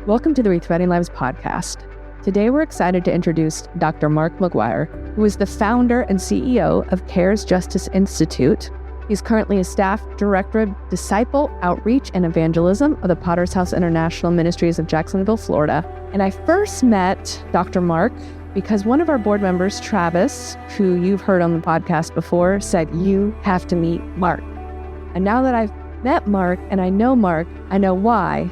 Welcome to the Rethreading Lives podcast. Today we're excited to introduce Dr. Mark McGuire, who is the founder and CEO of CARE's Justice Institute. He's currently a staff director of Disciple, Outreach, and Evangelism of the Potter's House International Ministries of Jacksonville, Florida. And I first met Dr. Mark because one of our board members, Travis, who you've heard on the podcast before, said, "You have to meet Mark." And now that I've met Mark and I know Mark, I know why.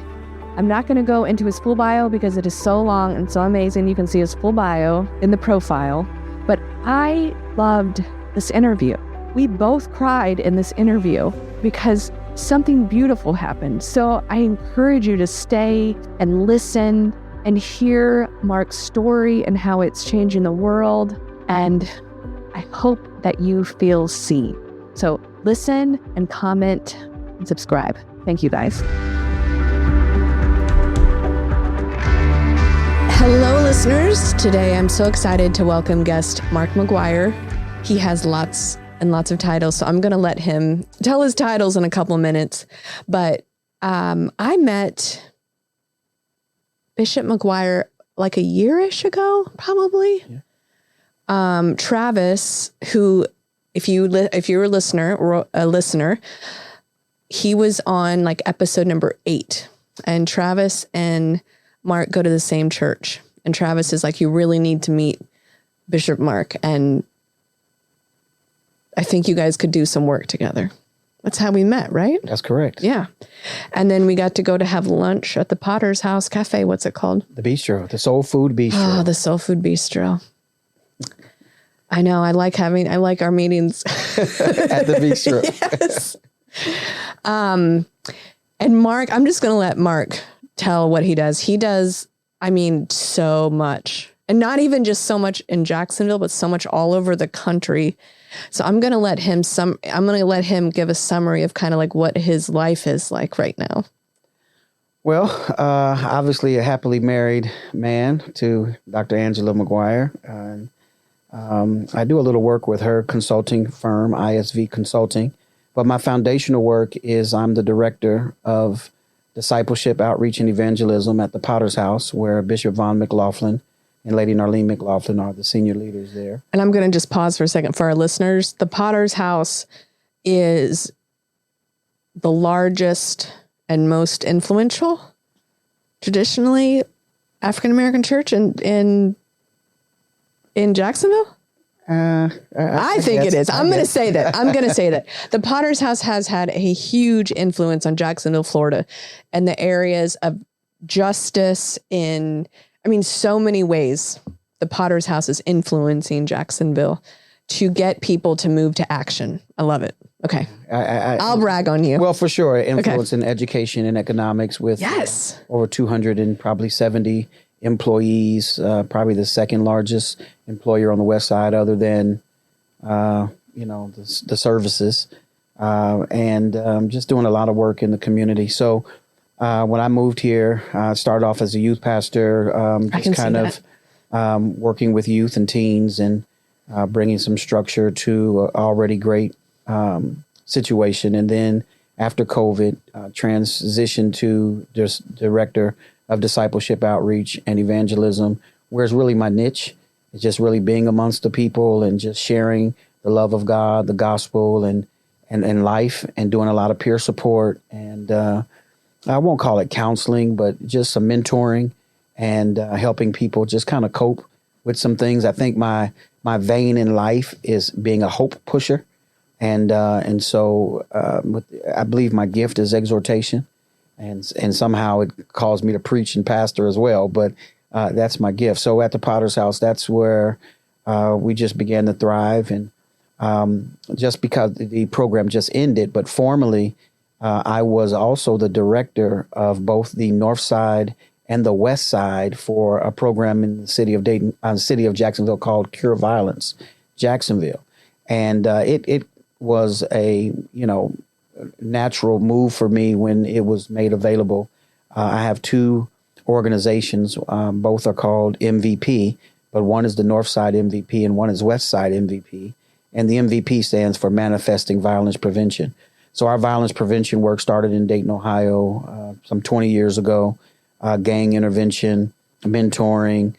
I'm not going to go into his full bio because it is so long and so amazing. You can see his full bio in the profile. But I loved this interview. We both cried in this interview because something beautiful happened. So I encourage you to stay and listen and hear Mark's story and how it's changing the world. And I hope that you feel seen. So listen and comment and subscribe. Thank you, guys. Hello, listeners. Today, I'm so excited to welcome guest Mark McGuire. He has lots and lots of titles, so I'm going to let him tell his titles in a couple of minutes. But I met Bishop McGuire like a year-ish ago, probably. Yeah. Travis, who, if you're a listener, he was on like episode number 8, and Travis and Mark go to the same church. And Travis is like, you really need to meet Bishop Mark. And I think you guys could do some work together. That's how we met, right? That's correct. Yeah. And then we got to go to have lunch at the Potter's House Cafe. What's it called? The Bistro, the Soul Food Bistro. Oh, the Soul Food Bistro. I know. I like our meetings at the Bistro. Yes. And Mark, I'm just going to let Mark tell what he does. He does, so much. And not even just so much in Jacksonville, but so much all over the country. So I'm going to let him give a summary of kind of like what his life is like right now. Well, obviously a happily married man to Dr. Angela McGuire. I do a little work with her consulting firm, ISV Consulting. But my foundational work is I'm the director of Discipleship, Outreach, and Evangelism at the Potter's House, where Bishop Von McLaughlin and Lady Narlene McLaughlin are the senior leaders there. And I'm going to just pause for a second for our listeners. The Potter's House is the largest and most influential, traditionally, African-American church in Jacksonville? I think it is. I'm going to say that. The Potter's House has had a huge influence on Jacksonville, Florida, and the areas of justice in, so many ways. The Potter's House is influencing Jacksonville to get people to move to action. I love it. Okay. I'll brag on you. Well, for sure. Influence in education and economics with over 200 and probably 70 employees, probably the second largest employer on the West Side, other than, the services, and just doing a lot of work in the community. So when I moved here, I started off as a youth pastor, working with youth and teens and bringing some structure to an already great situation. And then after COVID, transitioned to just director of Discipleship, Outreach, and Evangelism, where it's really my niche. It's just really being amongst the people and just sharing the love of God, the gospel, and life, and doing a lot of peer support. And I won't call it counseling, but just some mentoring and helping people just kind of cope with some things. I think my vein in life is being a hope pusher. And so I believe my gift is exhortation. And somehow it calls me to preach and pastor as well. But that's my gift. So at the Potter's House, that's where we just began to thrive. And just because the program just ended, but formally, I was also the director of both the North Side and the West Side for a program in the city of Dayton, city of Jacksonville called Cure Violence Jacksonville. And it was a, natural move for me when it was made available. I have two organizations. Both are called MVP, but one is the North Side MVP and one is West Side MVP. And the MVP stands for Manifesting Violence Prevention. So our violence prevention work started in Dayton, Ohio, some 20 years ago. gang intervention, mentoring,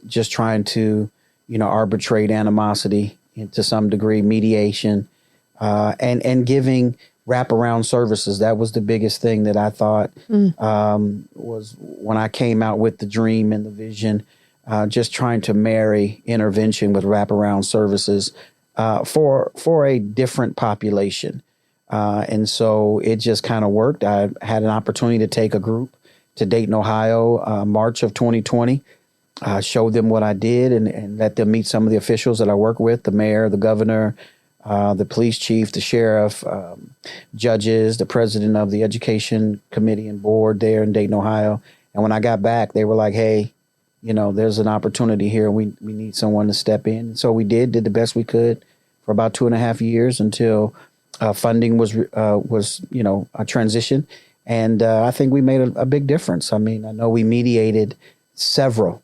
just trying to, arbitrate animosity to some degree, mediation, and giving wraparound services. That was the biggest thing that I thought was when I came out with the dream and the vision, just trying to marry intervention with wraparound services for a different population. And so it just kind of worked. I had an opportunity to take a group to Dayton, Ohio, March of 2020. Showed them what I did and let them meet some of the officials that I work with, the mayor, the governor, the police chief, the sheriff, judges, the president of the education committee and board there in Dayton, Ohio. And when I got back, they were like, hey, there's an opportunity here. We need someone to step in. So we did the best we could for about 2.5 years until funding was a transition. And I think we made a big difference. I mean, I know we mediated several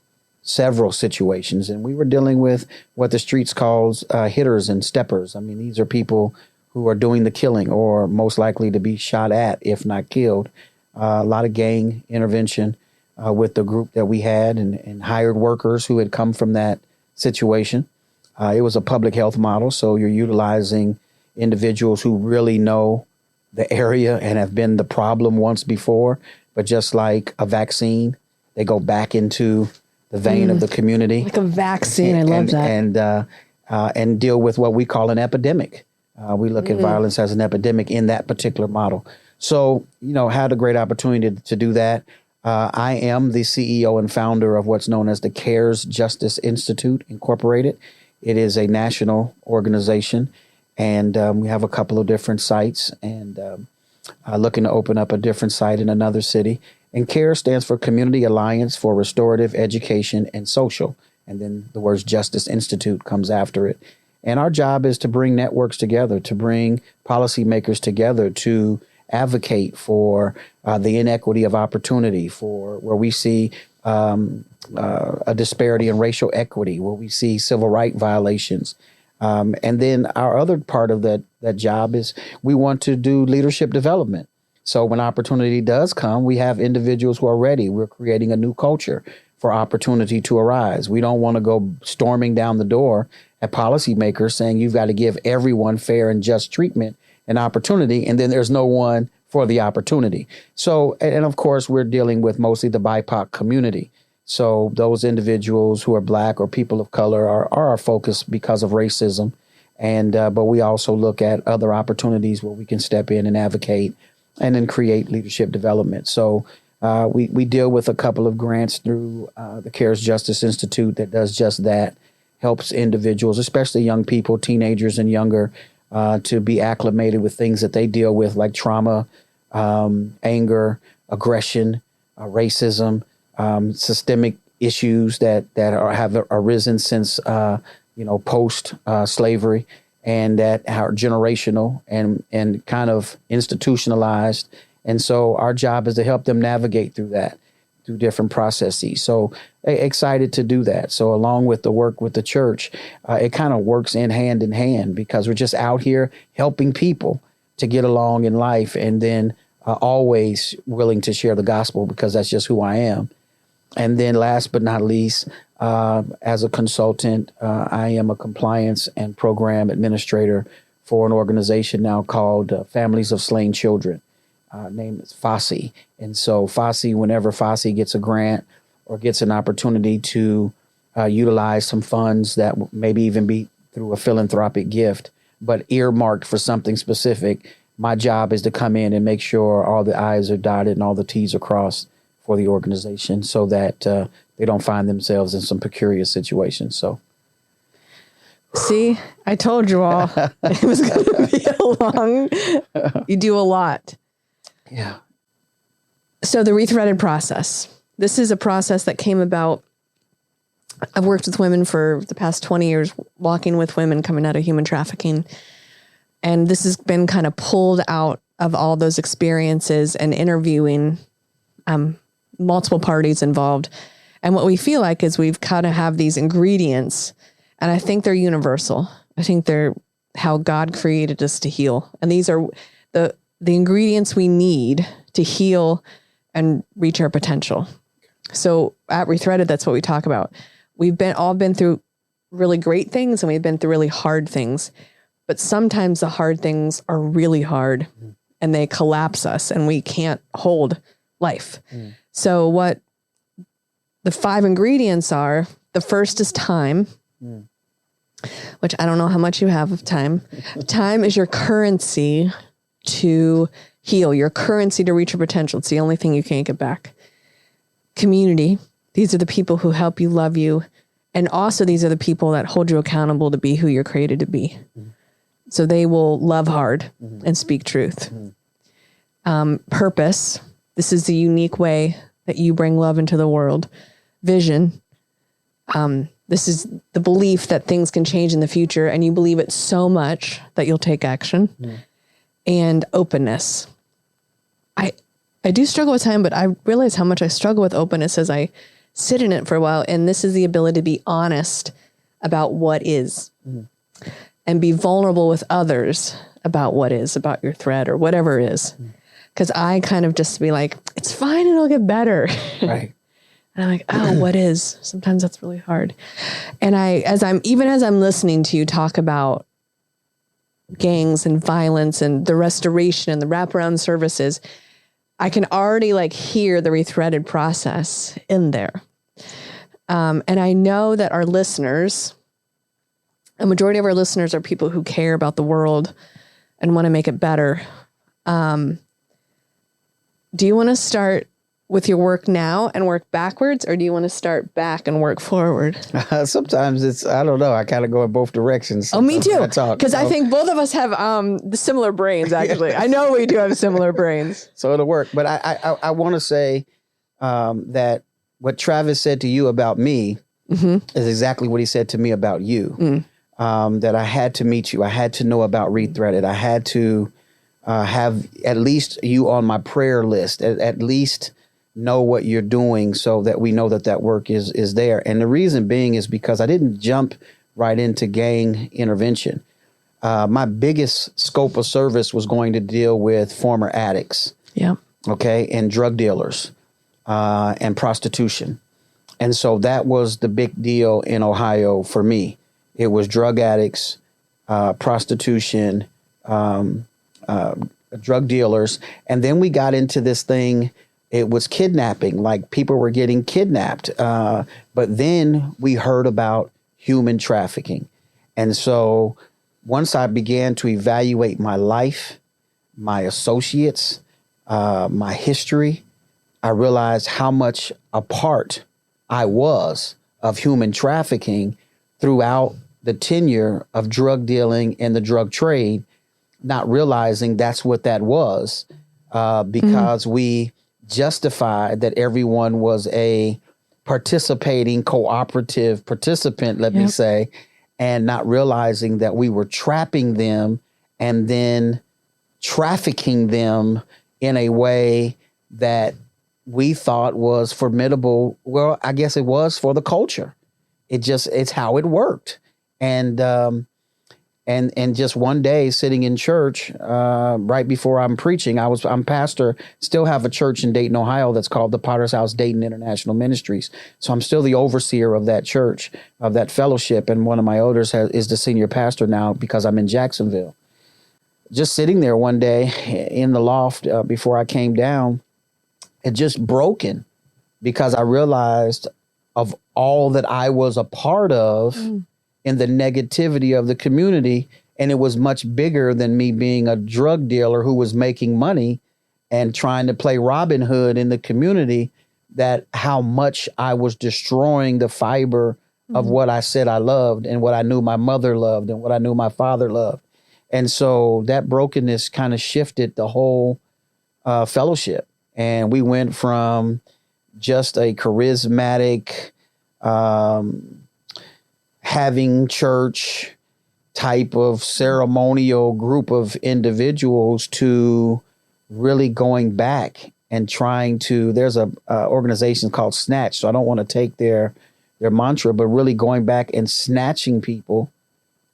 situations, and we were dealing with what the streets calls hitters and steppers. I mean, these are people who are doing the killing or most likely to be shot at, if not killed. A lot of gang intervention with the group that we had and hired workers who had come from that situation. It was a public health model, so you're utilizing individuals who really know the area and have been the problem once before, but just like a vaccine, they go back into the vein of the community. Like a vaccine. I love that. And deal with what we call an epidemic. We look at violence as an epidemic in that particular model. So, had a great opportunity to do that. I am the CEO and founder of what's known as the CARES Justice Institute Incorporated. It is a national organization, and we have a couple of different sites, and looking to open up a different site in another city. And CARE stands for Community Alliance for Restorative Education and Social. And then the words Justice Institute comes after it. And our job is to bring networks together, to bring policymakers together, to advocate for the inequity of opportunity, for where we see a disparity in racial equity, where we see civil rights violations. And then our other part of that job is we want to do leadership development. So when opportunity does come, we have individuals who are ready. We're creating a new culture for opportunity to arise. We don't want to go storming down the door at policymakers saying you've got to give everyone fair and just treatment and opportunity, and then there's no one for the opportunity. So, and of course, we're dealing with mostly the BIPOC community. So those individuals who are Black or people of color are our focus because of racism. And but we also look at other opportunities where we can step in and advocate and then create leadership development. So we deal with a couple of grants through the CARES Justice Institute that does just that, helps individuals, especially young people, teenagers and younger, to be acclimated with things that they deal with like trauma, anger, aggression, racism, systemic issues that have arisen since post slavery. And that are generational and kind of institutionalized. And so our job is to help them navigate through that, through different processes. So excited to do that. So along with the work with the church, it kind of works in hand because we're just out here helping people to get along in life, and then always willing to share the gospel because that's just who I am. And then last but not least, as a consultant, I am a compliance and program administrator for an organization now called Families of Slain Children. Name is FOSSE. And so FOSSE, whenever FOSSE gets a grant or gets an opportunity to utilize some funds that maybe even be through a philanthropic gift, but earmarked for something specific, my job is to come in and make sure all the I's are dotted and all the T's are crossed for the organization so that they don't find themselves in some precarious situations. So, see, I told you all it was going to be a long. You do a lot. Yeah. So the Rethreaded Process. This is a process that came about. I've worked with women for the past 20 years, walking with women coming out of human trafficking. And this has been kind of pulled out of all those experiences and interviewing multiple parties involved. And what we feel like is we've kind of have these ingredients, and I think they're universal. I think they're how God created us to heal. And these are the ingredients we need to heal and reach our potential. So at Rethreaded, that's what we talk about. We've all been through really great things and we've been through really hard things, but sometimes the hard things are really hard and they collapse us and we can't hold life. So what the 5 ingredients are, the first is time, which I don't know how much you have of time. Time is your currency to heal, your currency to reach your potential. It's the only thing you can't get back. Community. These are the people who help you, love you. And also these are the people that hold you accountable to be who you're created to be. So they will love hard and speak truth. Purpose. This is the unique way that you bring love into the world. Vision. This is the belief that things can change in the future and you believe it so much that you'll take action. And openness. I do struggle with time, but I realize how much I struggle with openness as I sit in it for a while. And this is the ability to be honest about what is and be vulnerable with others about what is, about your thread or whatever it is. Because I kind of just be like, it's fine and it'll get better. Right. And I'm like, oh, what is? Sometimes that's really hard. And as I'm listening to you talk about gangs and violence and the restoration and the wraparound services, I can already hear the Rethreaded process in there. And I know that our listeners, a majority of our listeners are people who care about the world and want to make it better. Do you want to start with your work now and work backwards, or do you want to start back and work forward? Sometimes I don't know. I kind of go in both directions. Oh, me too. Because I think both of us have the similar brains, actually. I know we do have similar brains. So it'll work. But I want to say that what Travis said to you about me is exactly what he said to me about you. That I had to meet you. I had to know about Rethreaded. I had to have at least you on my prayer list, at least know what you're doing so that we know that work is there. And the reason being is because I didn't jump right into gang intervention. My biggest scope of service was going to deal with former addicts. Yeah. Okay. And drug dealers, and prostitution. And so that was the big deal in Ohio for me. It was drug addicts, prostitution, drug dealers. And then we got into this thing. It was kidnapping, people were getting kidnapped. But then we heard about human trafficking. And so once I began to evaluate my life, my associates, my history, I realized how much a part I was of human trafficking throughout the tenure of drug dealing and the drug trade, not realizing that's what that was, because we justified that everyone was a participating, cooperative participant, let me say, and not realizing that we were trapping them and then trafficking them in a way that we thought was formidable. Well, I guess it was for the culture. It's how it worked. And just one day sitting in church, right before I'm preaching, I'm pastor, still have a church in Dayton, Ohio that's called the Potter's House Dayton International Ministries. So I'm still the overseer of that church, of that fellowship. And one of my elders is the senior pastor now because I'm in Jacksonville. Just sitting there one day in the loft before I came down, it just broken because I realized of all that I was a part of in the negativity of the community. And it was much bigger than me being a drug dealer who was making money and trying to play Robin Hood in the community, that how much I was destroying the fiber of what I said I loved and what I knew my mother loved and what I knew my father loved. And so that brokenness kind of shifted the whole fellowship. And we went from just a charismatic, having church type of ceremonial group of individuals to really going back and trying to, there's a organization called Snatch. So I don't want to take their mantra, but really going back and snatching people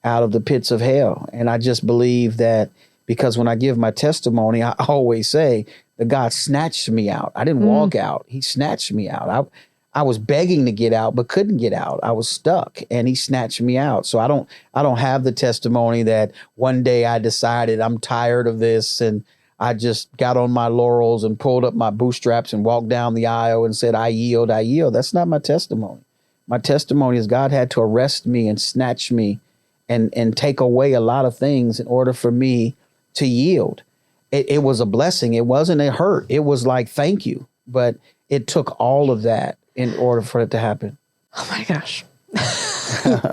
out of the pits of hell. And I just believe that because when I give my testimony, I always say that God snatched me out. I didn't walk out. He snatched me out. I was begging to get out, but couldn't get out. I was stuck, and he snatched me out. So I don't have the testimony that one day I decided I'm tired of this and I just got on my laurels and pulled up my bootstraps and walked down the aisle and said, I yield, I yield. That's not my testimony. My testimony is God had to arrest me and snatch me and take away a lot of things in order for me to yield. It was a blessing. It wasn't a hurt. It was like, thank you. But it took all of that in order for it to happen. Oh my gosh.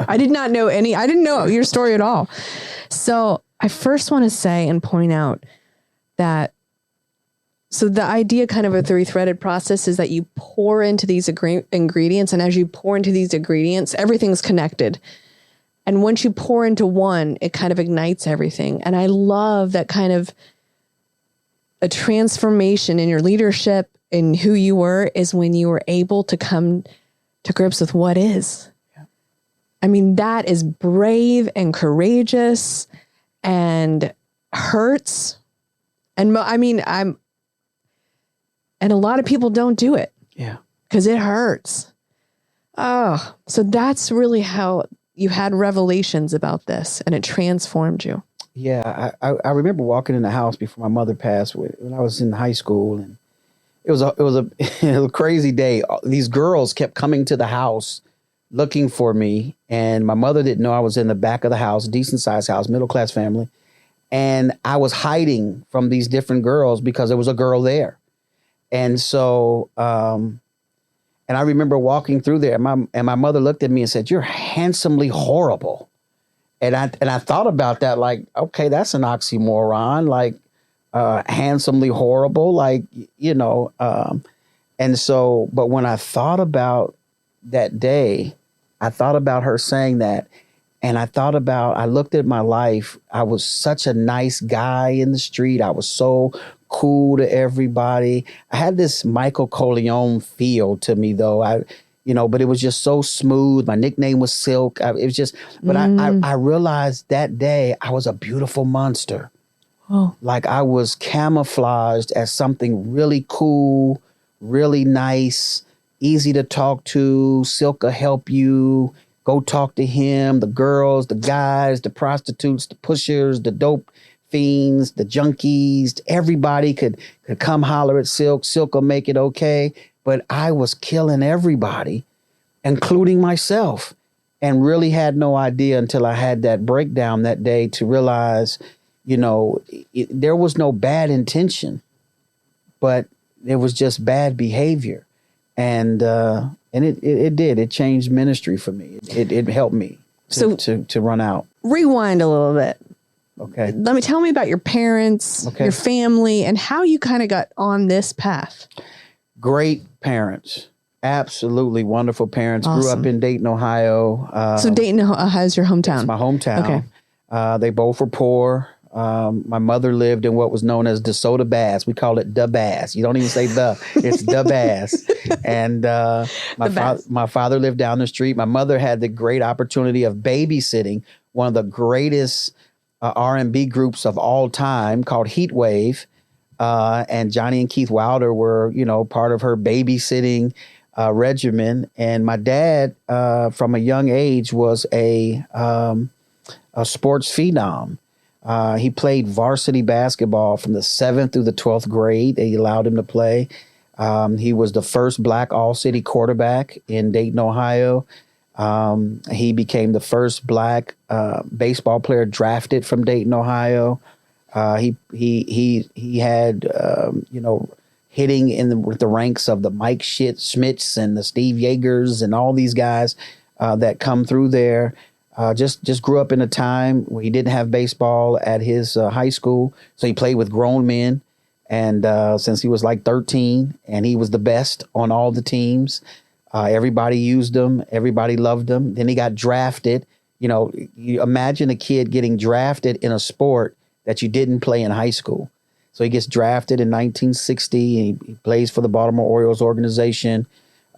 I didn't know your story at all. So I first want to say and point out that, so the idea kind of the Rethreaded process is that you pour into these ingredients, and as you pour into these ingredients, everything's connected. And once you pour into one, it kind of ignites everything. And I love that kind of a transformation in your leadership and who you were is when you were able to come to grips with what is. Yeah. I mean, that is brave and courageous and hurts. And and a lot of people don't do it. Yeah. Because it hurts. Oh, so that's really how you had revelations about this and it transformed you. Yeah. I remember walking in the house before my mother passed when I was in high school, and it was a crazy day. These girls kept coming to the house looking for me, and my mother didn't know I was in the back of the house, decent sized house, middle class family. And I was hiding from these different girls because there was a girl there. And so, and I remember walking through there, and my mother looked at me and said, "You're handsomely horrible." And I thought about that, like, okay, that's an oxymoron, like handsomely horrible, like, and so, but when I thought about that day, I thought about her saying that, and I looked at my life. I was such a nice guy in the street. I was so cool to everybody. I had this Michael Corleone feel to me, though. But it was just so smooth. My nickname was Silk. I realized that day I was a beautiful monster. Oh. Like I was camouflaged as something really cool, really nice, easy to talk to. Silk will help you. Go talk to him. The girls, the guys, the prostitutes, the pushers, the dope fiends, the junkies, everybody could come holler at Silk. Silk will make it okay. But I was killing everybody, including myself, and really had no idea until I had that breakdown that day to realize, there was no bad intention, but it was just bad behavior. And it changed ministry for me. It helped me to run out. Rewind a little bit. Okay. Tell me about your parents, your family, and how you kind of got on this path. Great parents. Absolutely wonderful parents. Awesome. Grew up in Dayton, Ohio. So Dayton is your hometown? It's my hometown. Okay. They both were poor. My mother lived in what was known as DeSoto Bass. We call it the Bass. You don't even say the, it's the Bass. And my father lived down the street. My mother had the great opportunity of babysitting one of the greatest R&B groups of all time called Heat Wave. And Johnny and Keith Wilder were, part of her babysitting regimen. And my dad, from a young age, was a sports phenom. He played varsity basketball from the 7th through the 12th grade. They allowed him to play. He was the first black all-city quarterback in Dayton, Ohio. He became the first black baseball player drafted from Dayton, Ohio. He had hitting with the ranks of the Mike Schmitz and the Steve Yeagers and all these guys that come through there. Just grew up in a time where he didn't have baseball at his high school, so he played with grown men. And since he was like 13, and he was the best on all the teams, everybody used him, everybody loved him. Then he got drafted. You imagine a kid getting drafted in a sport that you didn't play in high school. So he gets drafted in 1960, and he plays for the Baltimore Orioles organization.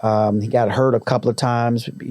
He got hurt a couple of times, but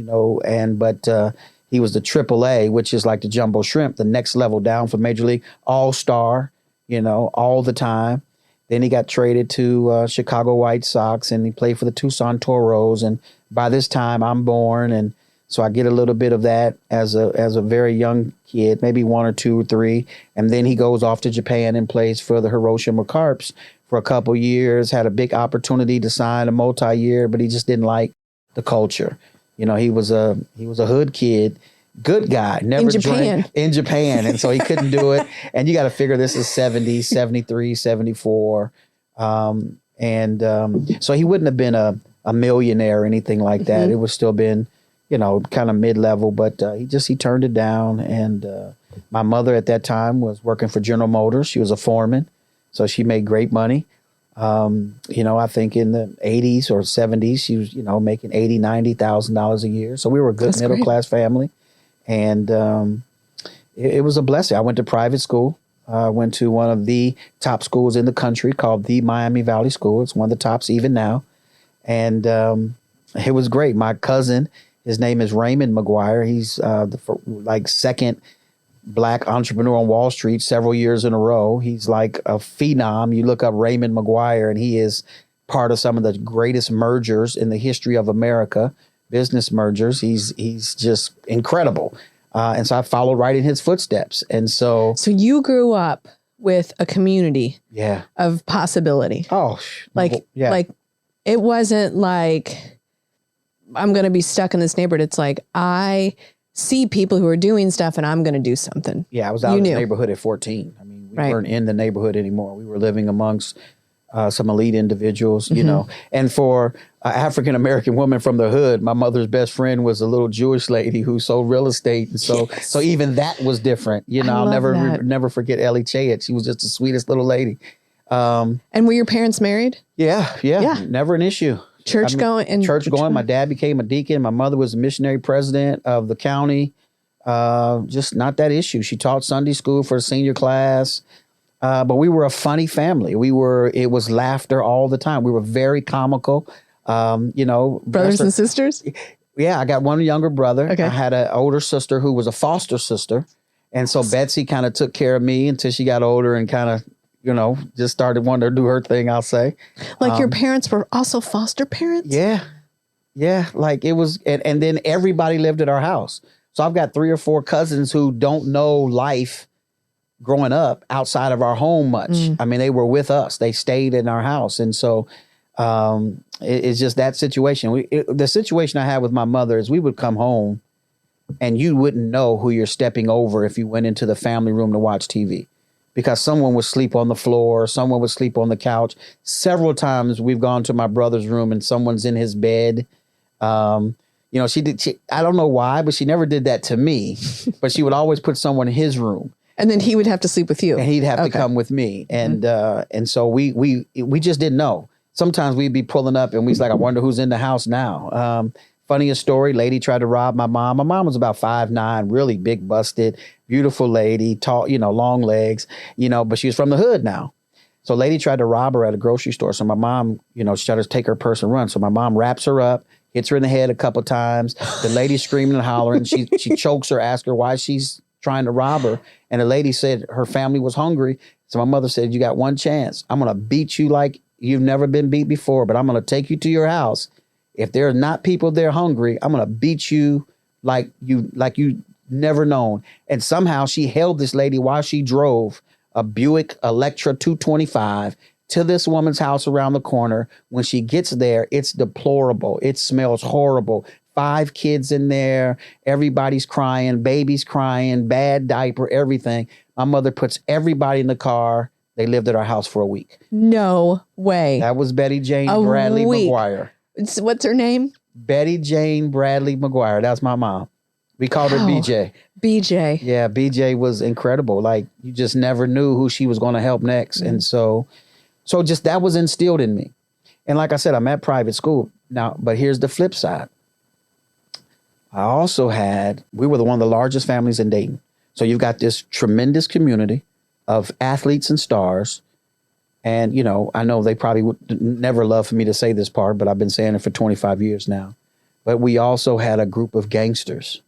he was the AAA, which is like the jumbo shrimp, the next level down for Major League All-Star all the time. Then he got traded to Chicago White Sox, and he played for the Tucson Toros. And by this time, I'm born, and so I get a little bit of that as a very young kid, maybe 1 or 2 or 3. And then he goes off to Japan and plays for the Hiroshima Carps for a couple years. Had a big opportunity to sign a multi-year, but he just didn't like the culture. He was a hood kid. Good guy, never drank in Japan. And so he couldn't do it. And you got to figure this is 70, 73, 74. So he wouldn't have been a millionaire or anything like that. Mm-hmm. It would still been, kind of mid-level, but he turned it down. And my mother at that time was working for General Motors. She was a foreman. So she made great money. I think in the 80s or 70s, she was, making $80,000, $90,000 a year. So we were a good middle-class family. And it was a blessing. I went to private school. I went to one of the top schools in the country called the Miami Valley School. It's one of the tops even now. And it was great. My cousin, his name is Raymond McGuire. He's the second Black entrepreneur on Wall Street several years in a row. He's like a phenom. You look up Raymond McGuire, and he is part of some of the greatest mergers in the history of America. Business mergers. He's just incredible. And so I followed right in his footsteps. And so you grew up with a community of possibility. Oh, like it wasn't like I'm going to be stuck in this neighborhood. It's like I see people who are doing stuff and I'm going to do something. Yeah, I was out in the neighborhood at 14. I mean, we weren't in the neighborhood anymore. We were living amongst some elite individuals, and for an African-American woman from the hood, my mother's best friend was a little Jewish lady who sold real estate. And so even that was different. I'll never forget Ellie Chayet. She was just the sweetest little lady. And were your parents married? Yeah. Never an issue. Church going. My dad became a deacon. My mother was a missionary president of the county. Just not that issue. She taught Sunday school for the senior class. But we were a funny family. It was laughter all the time. We were very comical. Brothers and sisters? Yeah, I got one younger brother. Okay. I had an older sister who was a foster sister. And so Betsy kind of took care of me until she got older and kind of, just started wanting to do her thing, I'll say. Like your parents were also foster parents? Yeah. Yeah. Like it was. And then everybody lived at our house. So I've got 3 or 4 cousins who don't know life growing up outside of our home much. I mean, they were with us. They stayed in our house. And so it's just that situation. The situation I had with my mother is we would come home and you wouldn't know who you're stepping over if you went into the family room to watch TV because someone would sleep on the floor, someone would sleep on the couch. Several times we've gone to my brother's room and someone's in his bed. I don't know why, but she never did that to me, but she would always put someone in his room. And then he would have to sleep with you. And he'd have to come with me. And and so we just didn't know. Sometimes we'd be pulling up and we'd like, I wonder who's in the house now. Funniest story, lady tried to rob my mom. My mom was about 5'9", really big busted, beautiful lady, tall, long legs, but she was from the hood now. So lady tried to rob her at a grocery store. So my mom, she tried to take her purse and run. So my mom wraps her up, hits her in the head a couple of times. The lady screaming and hollering. She chokes her, asks her why she's trying to rob her. And the lady said her family was hungry. So my mother said, you got one chance. I'm going to beat you like you've never been beat before, but I'm going to take you to your house. If there are not people there hungry, I'm going to beat you like you never known. And somehow she held this lady while she drove a Buick Electra 225 to this woman's house around the corner. When she gets there, it's deplorable. It smells horrible. 5 kids in there. Everybody's crying, baby's crying, bad diaper, everything. My mother puts everybody in the car. They lived at our house for a week. No way. That was Betty Jane Bradley McGuire. What's her name? Betty Jane Bradley McGuire. That's my mom. We called her BJ. BJ. Yeah, BJ was incredible. Like, you just never knew who she was going to help next. Mm-hmm. And so just that was instilled in me. And like I said, I'm at private school now, but here's the flip side. We were one of the largest families in Dayton. So you've got this tremendous community of athletes and stars. And, I know they probably would never love for me to say this part, but I've been saying it for 25 years now. But we also had a group of gangsters.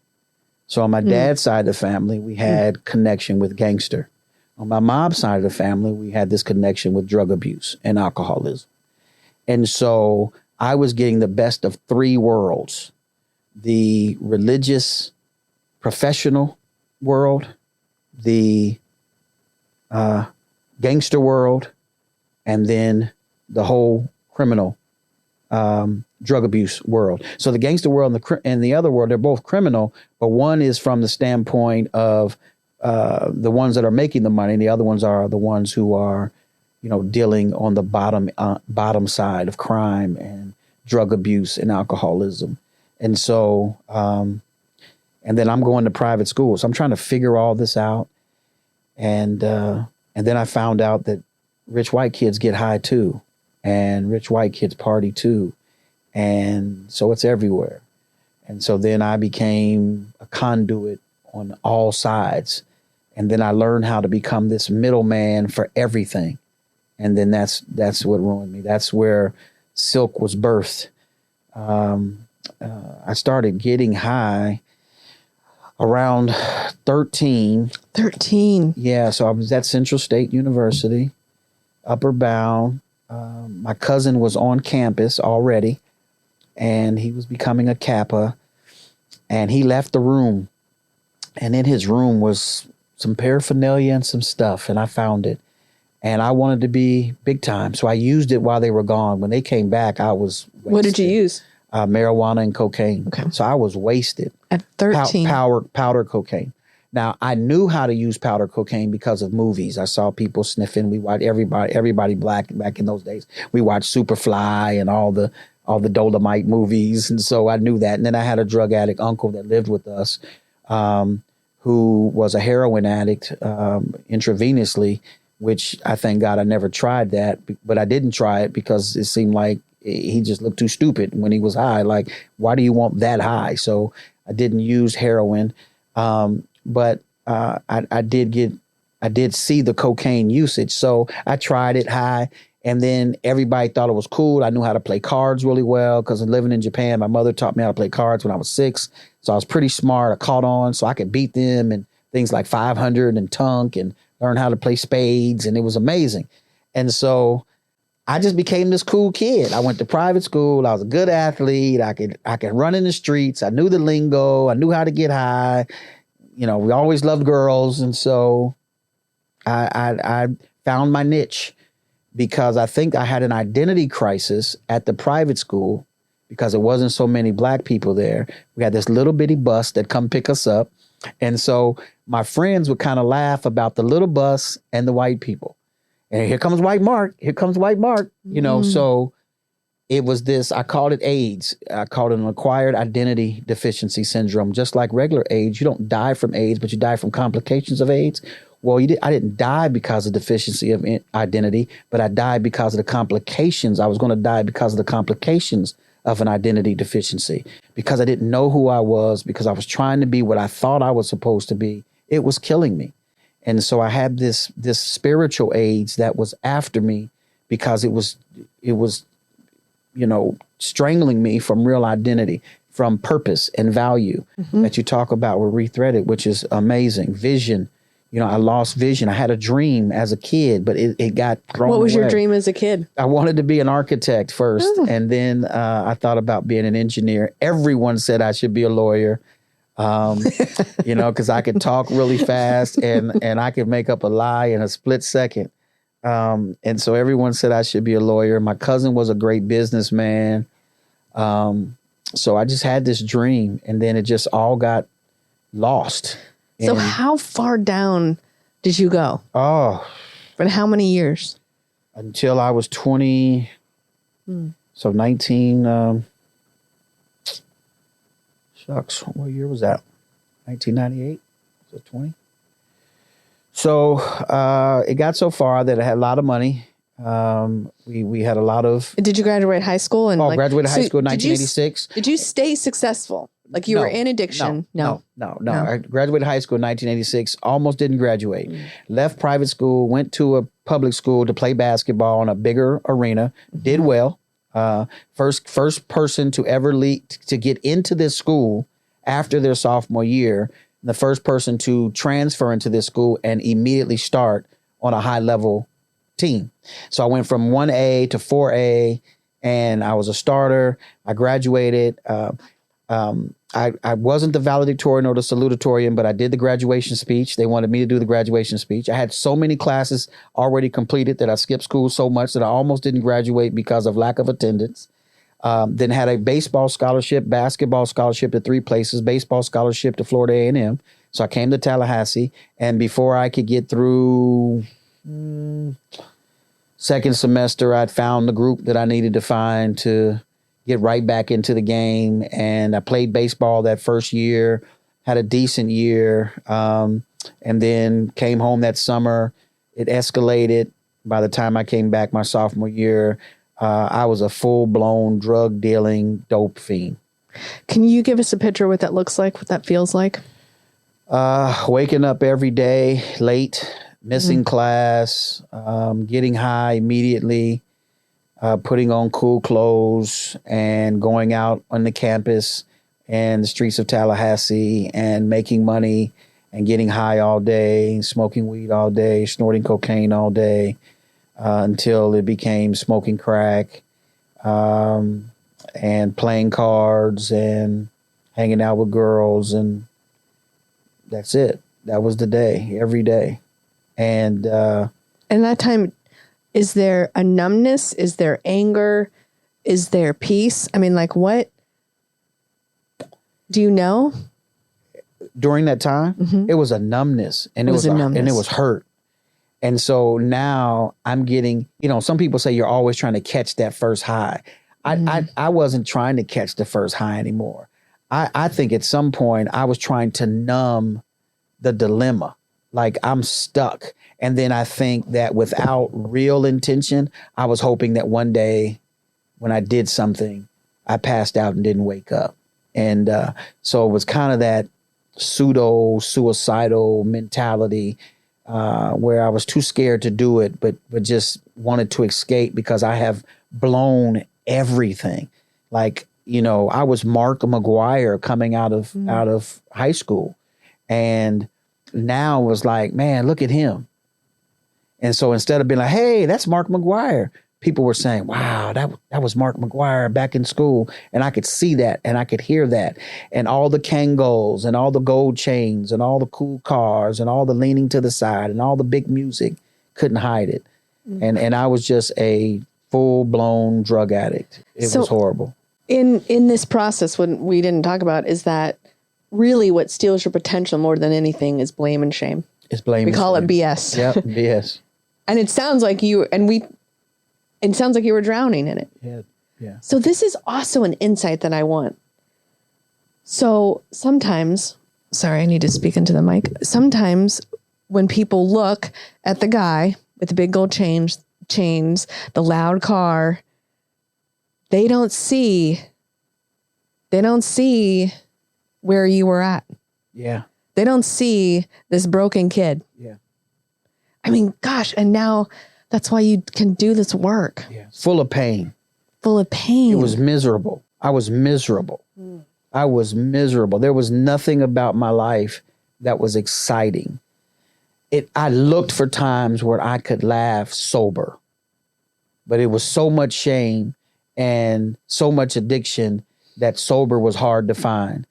So on my dad's side of the family, we had connection with gangster. On my mom's side of the family, we had this connection with drug abuse and alcoholism. And so I was getting the best of three worlds: the religious, professional world, the gangster world, and then the whole criminal drug abuse world. So the gangster world and the other world, they're both criminal, but one is from the standpoint of the ones that are making the money, and the other ones are the ones who are, dealing on the bottom side of crime and drug abuse and alcoholism. And so, and then I'm going to private school. So I'm trying to figure all this out. And then I found out that rich white kids get high too, and rich white kids party too. And so it's everywhere. And so then I became a conduit on all sides. And then I learned how to become this middleman for everything. And then that's what ruined me. That's where Silk was birthed. I started getting high around 13. 13. Yeah, so I was at Central State University, Upper Bound. My cousin was on campus already, and he was becoming a Kappa, and he left the room. And in his room was some paraphernalia and some stuff, and I found it. And I wanted to be big time, so I used it while they were gone. When they came back, I was wasted. What did you use? Marijuana and cocaine. Okay. So I was wasted. At 13. Powder cocaine. Now, I knew how to use powder cocaine because of movies. I saw people sniffing. We watched everybody black back in those days. We watched Superfly and all the Dolomite movies. And so I knew that. And then I had a drug addict uncle that lived with us, who was a heroin addict intravenously, which I thank God I never tried that. But I didn't try it because it seemed like he just looked too stupid when he was high. Like, why do you want that high? So I didn't use heroin. But I did see the cocaine usage. So I tried it high, and then everybody thought it was cool. I knew how to play cards really well because living in Japan, my mother taught me how to play cards when I was 6. So I was pretty smart. I caught on, so I could beat them and things like 500 and tunk and learn how to play spades. And it was amazing. And so I just became this cool kid. I went to private school. I was a good athlete. I could run in the streets. I knew the lingo. I knew how to get high. We always loved girls. And so I found my niche because I think I had an identity crisis at the private school because there wasn't so many black people there. We had this little bitty bus that come pick us up. And so my friends would kind of laugh about the little bus and the white people. And here comes white Mark. Here comes white Mark. So it was this, I called it AIDS. I called it an acquired identity deficiency syndrome. Just like regular AIDS, you don't die from AIDS, but you die from complications of AIDS. Well, I didn't die because of deficiency of identity, but I died because of the complications. I was going to die because of the complications of an identity deficiency, because I didn't know who I was, because I was trying to be what I thought I was supposed to be. It was killing me. And so I had this spiritual AIDS that was after me because it was strangling me from real identity, from purpose and value that you talk about with Rethreaded, which is amazing. Vision. I lost vision. I had a dream as a kid, but it got thrown away. What was your dream as a kid? I wanted to be an architect first. And then I thought about being an engineer. Everyone said I should be a lawyer. Because I could talk really fast and I could make up a lie in a split second. And so everyone said I should be a lawyer. My cousin was a great businessman. So I just had this dream, and then it just all got lost. So how far down did you go? Oh. For how many years? Until I was 20. So 19... Shucks, what year was that? 1998? Was it 20? So it got so far that I had a lot of money. We had a lot of... Did you graduate high school? Graduated high school in 1986. Did you stay successful? Like you were in addiction? No. I graduated high school in 1986. Almost didn't graduate. Left private school, went to a public school to play basketball in a bigger arena. Did well. First person to ever to get into this school after their sophomore year the first person to transfer into this school and immediately start on a high level team. So I went from 1A to 4A, and I was a starter. I graduated. I wasn't the valedictorian or the salutatorian, but I did the graduation speech. They wanted me to do the graduation speech. I had so many classes already completed that I skipped school so much that I almost didn't graduate because of lack of attendance. Then had a baseball scholarship, basketball scholarship to 3 places, baseball scholarship to Florida A&M. So I came to Tallahassee, and before I could get through second semester, I'd found the group that I needed to find to get right back into the game. And I played baseball that first year, had a decent year, and then came home that summer. It escalated. By the time I came back my sophomore year, I was a full-blown drug-dealing dope fiend. Can you give us a picture of what that looks like, what that feels like? Waking up every day late, missing class, getting high immediately, putting on cool clothes and going out on the campus and the streets of Tallahassee and making money and getting high all day, smoking weed all day, snorting cocaine all day, until it became smoking crack, and playing cards and hanging out with girls. And that's it. That was the day, every day. And in that time, is there a numbness? Is there anger? Is there peace? I mean, like, what do you know? During that time, it was a numbness, and it was and it was hurt. And so now I'm getting, some people say you're always trying to catch that first high. I wasn't trying to catch the first high anymore. I think at some point I was trying to numb the dilemma. Like, I'm stuck. And then I think that without real intention, I was hoping that one day when I did something, I passed out and didn't wake up. And so it was kind of that pseudo suicidal mentality, where I was too scared to do it, but just wanted to escape because I have blown everything. Like, I was Mark McGuire coming out of high school, and now it was like, man, look at him. And so instead of being like, hey, that's Mark McGuire, people were saying, wow, that was Mark McGuire back in school. And I could see that, and I could hear that. And all the Kangols and all the gold chains and all the cool cars and all the leaning to the side and all the big music, couldn't hide it. And I was just a full-blown drug addict. It was horrible. In this process, what we didn't talk about is that really what steals your potential more than anything is blame and shame. It's blame. We call it BS. Yep, BS. And it sounds like it sounds like you were drowning in it. Yeah. So this is also an insight that I want. So sometimes, sorry, I need to speak into the mic. Sometimes when people look at the guy with the big gold chains, the loud car, they don't see where you were at. Yeah. They don't see this broken kid. Yeah. I mean, gosh, and now that's why you can do this work. Yeah. Full of pain. It was miserable. I was miserable. I was miserable. There was nothing about my life that was exciting. I looked for times where I could laugh sober, but it was so much shame and so much addiction that sober was hard to find.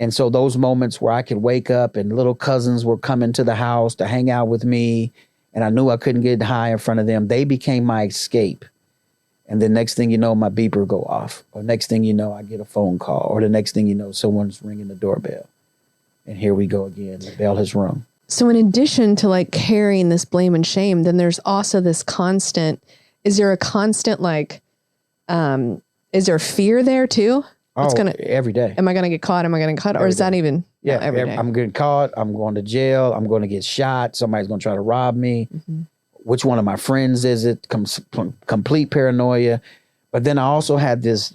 And so those moments where I could wake up and little cousins were coming to the house to hang out with me, and I knew I couldn't get high in front of them, they became my escape. And the next thing you know, my beeper go off. Or next thing you know, I get a phone call. Or the next thing you know, someone's ringing the doorbell. And here we go again. The bell has rung. So in addition to like carrying this blame and shame, then there's also this constant, is there a constant is there fear there too? Every day. Am I going to get caught? Am I going to get caught? Or is that even? Yeah, every day. I'm getting caught. I'm going to jail. I'm going to get shot. Somebody's going to try to rob me. Mm-hmm. Which one of my friends is it? Complete paranoia. But then I also had this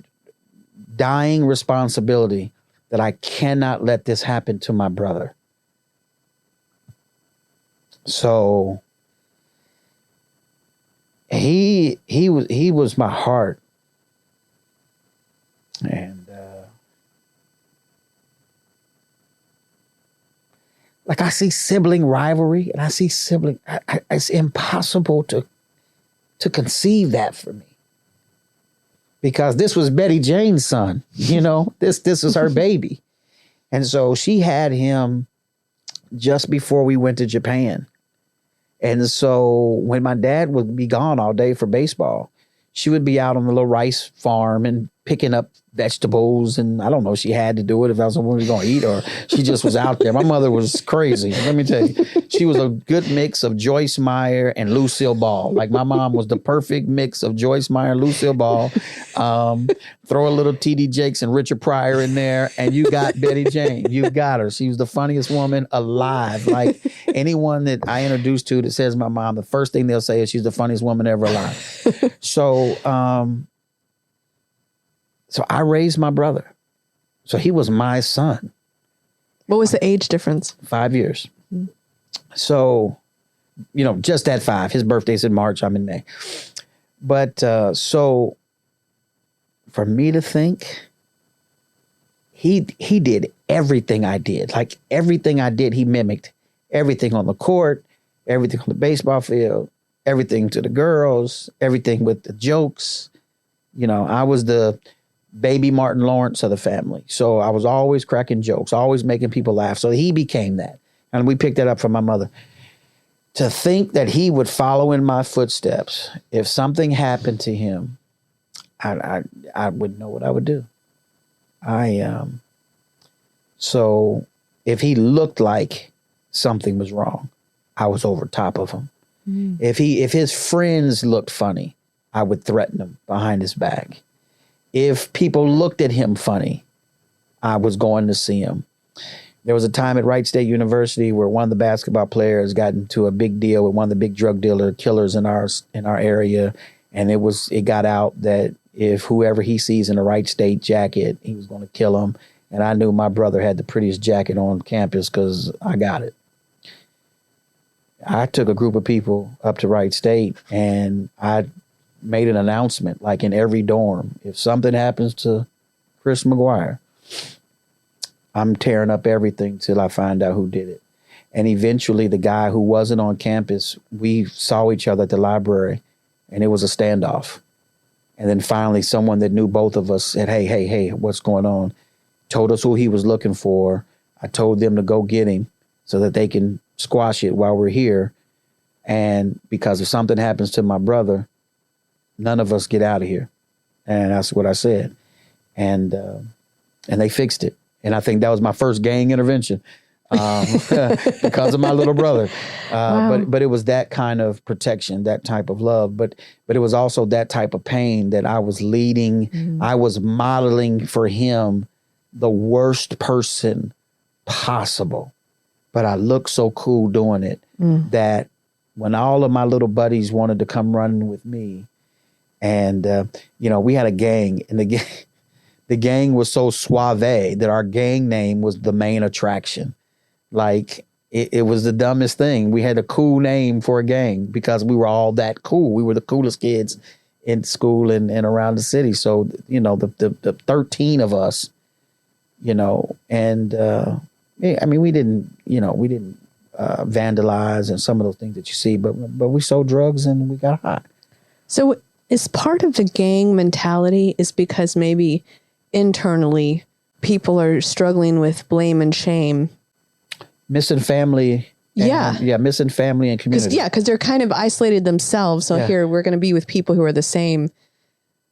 dying responsibility that I cannot let this happen to my brother. So he was my heart. And like I see sibling rivalry and I see sibling, it's impossible to conceive that for me. Because this was Betty Jane's son, this is her baby. And so she had him just before we went to Japan. And so when my dad would be gone all day for baseball, she would be out on the little rice farm and picking up vegetables. And I don't know, she had to do it if I was someone who was going to eat, or she just was out there. My mother was crazy. Let me tell you, she was a good mix of Joyce Meyer and Lucille Ball. Like my mom was the perfect mix of Joyce Meyer and Lucille Ball. Throw a little T.D. Jakes and Richard Pryor in there, and you got Betty Jane. You got her. She was the funniest woman alive. Like anyone that I introduced to that says my mom, the first thing they'll say is she's the funniest woman ever alive. So I raised my brother. So he was my son. What was the age difference? 5 years. Mm-hmm. So, just at 5. His birthday's in March. I'm in May. But so for me to think, he did everything I did. Like everything I did, he mimicked. Everything on the court, everything on the baseball field, everything to the girls, everything with the jokes. I was the baby Martin Lawrence of the family. So I was always cracking jokes, always making people laugh. So he became that. And we picked that up from my mother. To think that he would follow in my footsteps, if something happened to him, I wouldn't know what I would do. So if he looked like something was wrong, I was over top of him. Mm. If his friends looked funny, I would threaten him behind his back. If people looked at him funny, I was going to see him. There was a time at Wright State University where one of the basketball players got into a big deal with one of the big drug killers in our area. And it got out that if whoever he sees in a Wright State jacket, he was going to kill him. And I knew my brother had the prettiest jacket on campus because I got it. I took a group of people up to Wright State and I made an announcement, like in every dorm. If something happens to Chris McGuire, I'm tearing up everything till I find out who did it. And eventually the guy who wasn't on campus, we saw each other at the library and it was a standoff. And then finally someone that knew both of us said, hey, what's going on? Told us who he was looking for. I told them to go get him so that they can squash it while we're here. And because if something happens to my brother, none of us get out of here. And that's what I said. And they fixed it. And I think that was my first gang intervention because of my little brother. Wow. But it was that kind of protection, that type of love. But it was also that type of pain that I was leading. Mm. I was modeling for him the worst person possible. But I looked so cool doing it that when all of my little buddies wanted to come running with me, and, we had a gang, and the gang was so suave that our gang name was the main attraction. Like, it was the dumbest thing. We had a cool name for a gang because we were all that cool. We were the coolest kids in school and around the city. So, the 13 of us, and we didn't vandalize and some of those things that you see, but we sold drugs and we got high. So is part of the gang mentality is because maybe internally people are struggling with blame and shame? Missing family. Missing family and community. Because they're kind of isolated themselves. So here we're going to be with people who are the same,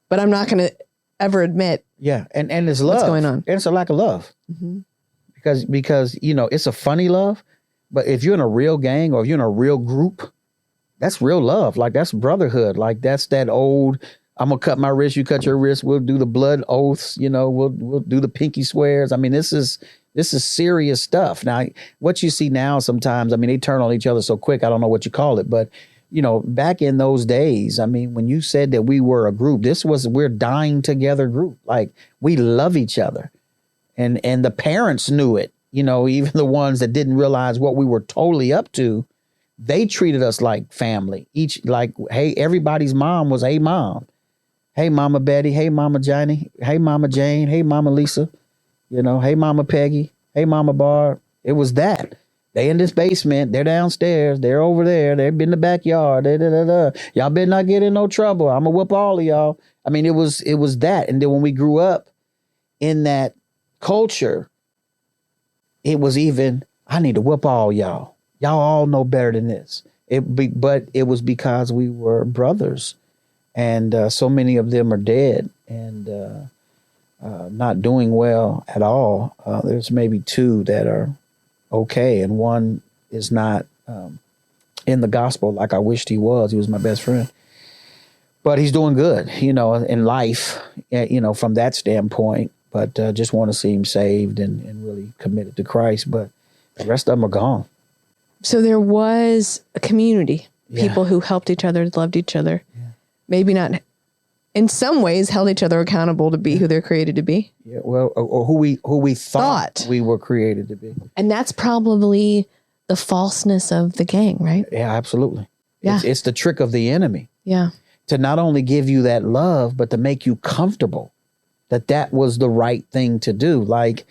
but I'm not going to ever admit. Yeah, and there's love. What's going on? And it's a lack of love. Mm-hmm. Because it's a funny love, but if you're in a real gang or if you're in a real group, that's real love. Like that's brotherhood. Like that's that old, I'm gonna cut my wrist, you cut your wrist. We'll do the blood oaths. We'll do the pinky swears. I mean, this is serious stuff. Now, what you see now sometimes, they turn on each other so quick. I don't know what you call it, but back in those days, when you said that we were a group, we're dying together group. Like we love each other. And the parents knew it, even the ones that didn't realize what we were totally up to, they treated us like family. Hey, everybody's mom was, hey, mom. Hey, Mama Betty. Hey, Mama Johnny. Hey, Mama Jane. Hey, Mama Lisa. Hey, Mama Peggy. Hey, Mama Barb. It was that. They in this basement. They're downstairs. They're over there. They've been in the backyard. Y'all better not get in no trouble. I'm gonna whoop all of y'all. I mean, it was that. And then when we grew up in that culture, it was even, I need to whoop all y'all. Y'all all know better than this. But it was because we were brothers, and so many of them are dead and not doing well at all. There's maybe 2 that are okay, and one is not in the gospel like I wished he was. He was my best friend, but he's doing good, in life, from that standpoint. But just want to see him saved and really committed to Christ. But the rest of them are gone. So there was a community, people who helped each other, loved each other, maybe not in some ways held each other accountable to be who they're created to be. Yeah, well, or who we thought we were created to be. And that's probably the falseness of the gang, right? Yeah, absolutely. Yeah. It's the trick of the enemy. Yeah. To not only give you that love, but to make you comfortable that was the right thing to do. Like,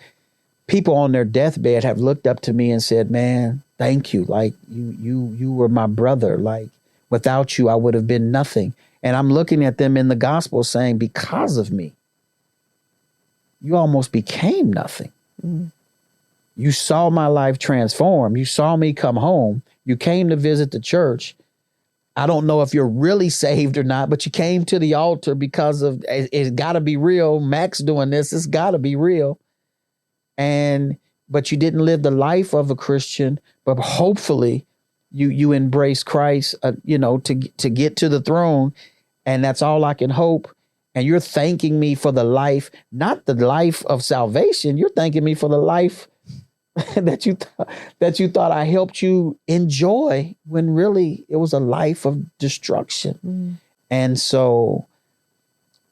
people on their deathbed have looked up to me and said, man, thank you. Like, you were my brother. Like, without you, I would have been nothing. And I'm looking at them in the gospel saying, because of me, you almost became nothing. Mm. You saw my life transform. You saw me come home. You came to visit the church. I don't know if you're really saved or not, but you came to the altar because of, it's got to be real. Max doing this, it's got to be real. But you didn't live the life of a Christian, but hopefully you embrace Christ, to get to the throne. And that's all I can hope. And you're thanking me for the life, not the life of salvation. You're thanking me for the life that you thought I helped you enjoy, when really it was a life of destruction. Mm. And so,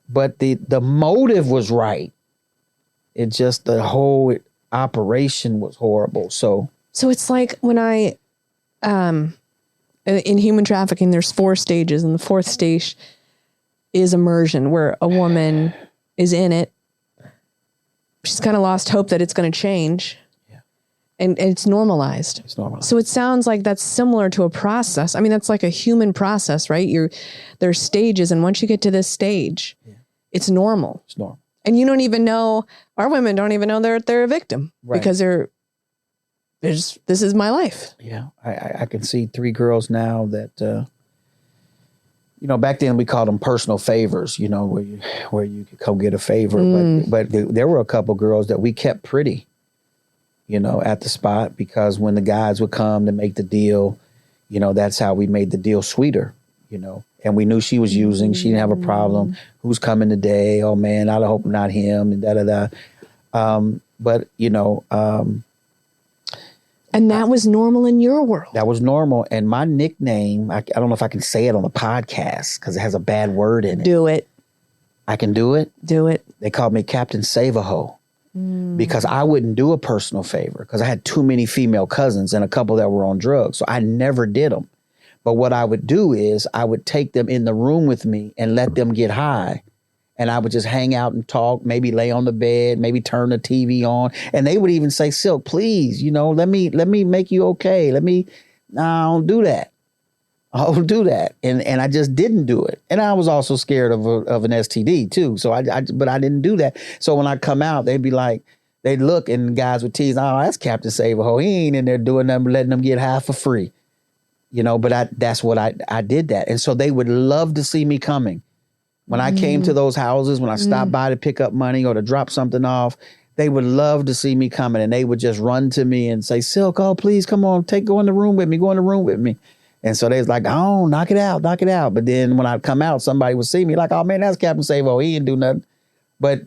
but the motive was right. It just, the whole operation was horrible. So it's like when in human trafficking, there's 4 stages, and the 4th stage is immersion, where a woman is in it. She's kind of lost hope that it's going to change. And it's normalized. It's normalized. So it sounds like that's similar to a process. I mean, that's like a human process, right? There's stages, and once you get to this stage, it's normal. It's normal. And you don't even know, our women don't even know they're a victim, right? Because this is my life. Yeah, I can see 3 girls now that, back then we called them personal favors, where you could come get a favor. But there were a couple girls that we kept pretty, at the spot, because when the guys would come to make the deal, that's how we made the deal sweeter, and we knew she was using, she didn't have a problem. Who's coming today? Oh man, I hope not him, and and that was normal in your world. That was normal. And my nickname, I don't know if I can say it on the podcast because it has a bad word in it. Do it. I can do it? Do it. They called me Captain Save-A-Ho. Because I wouldn't do a personal favor, because I had too many female cousins and a couple that were on drugs. So I never did them. But what I would do is I would take them in the room with me and let them get high. And I would just hang out and talk, maybe lay on the bed, maybe turn the TV on. And they would even say, Silk, please, let me make you okay. No, I don't do that. I don't do that. And I just didn't do it. And I was also scared of an STD too. So but I didn't do that. So when I come out, they'd be like, they'd look and guys would tease, oh, that's Captain Save-A-Ho. He ain't in there doing nothing, letting them get high for free. But that's what I did that. And so they would love to see me coming. When I came to those houses, when I stopped by to pick up money or to drop something off, they would love to see me coming, and they would just run to me and say, Silk, oh, please come on, go in the room with me. And so they was like, oh, knock it out. But then when I come out, somebody would see me like, oh man, that's Captain Save-A-Ho. He didn't do nothing. But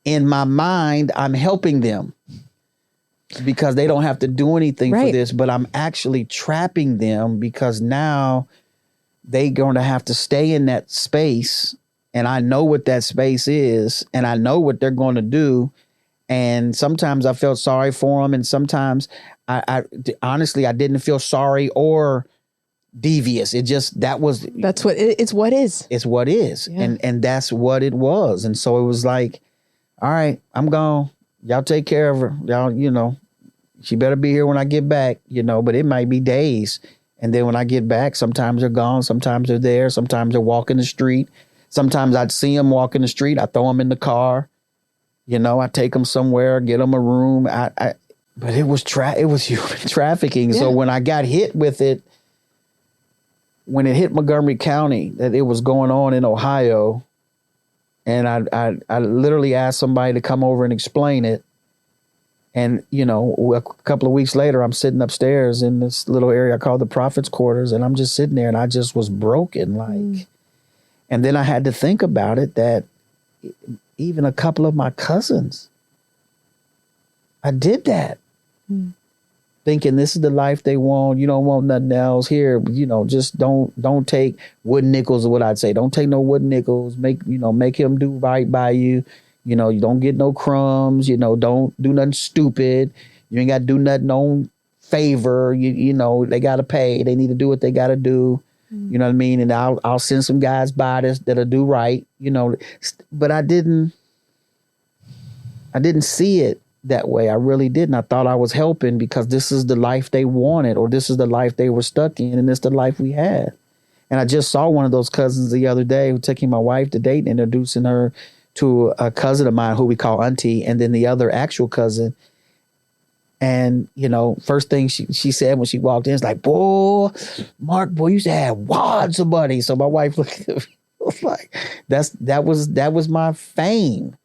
in my mind, I'm helping them because they don't have to do anything for this, but I'm actually trapping them, because now they're going to have to stay in that space. And I know what that space is, and I know what they're going to do. And sometimes I felt sorry for them. And sometimes I honestly, I didn't feel sorry or devious. It's what is. It's what is. Yeah. And that's what it was. And so it was like, all right, I'm gone. Y'all take care of her. Y'all, she better be here when I get back, but it might be days. And then when I get back, sometimes they're gone, sometimes they're there, sometimes they're walking the street. Sometimes I'd see them walking the street. I throw them in the car. I take them somewhere, get them a room. But it was human trafficking. Yeah. So when I got hit with it, when it hit Montgomery County, that it was going on in Ohio, and I literally asked somebody to come over and explain it. And, a couple of weeks later, I'm sitting upstairs in this little area I call the Prophet's Quarters, and I'm just sitting there, and I just was broken, And then I had to think about it, that even a couple of my cousins, I did that. Thinking this is the life they want. You don't want nothing else here. Just don't take wooden nickels, is what I'd say. Don't take no wooden nickels. Make him do right by you. You don't get no crumbs. Don't do nothing stupid. You ain't got to do nothing on favor. They got to pay. They need to do what they got to do. You know what I mean? And I'll send some guys by this that'll do right. But I didn't see it that way. I really didn't. I thought I was helping because this is the life they wanted, or this is the life they were stuck in, and it's the life we had. And I just saw one of those cousins the other day who taking my wife to date and introducing her to a cousin of mine who we call Auntie, and then the other actual cousin. And, first thing she said when she walked in is like, boy, Mark, you used to have wads of money. So my wife looked at me, was like, that was my fame.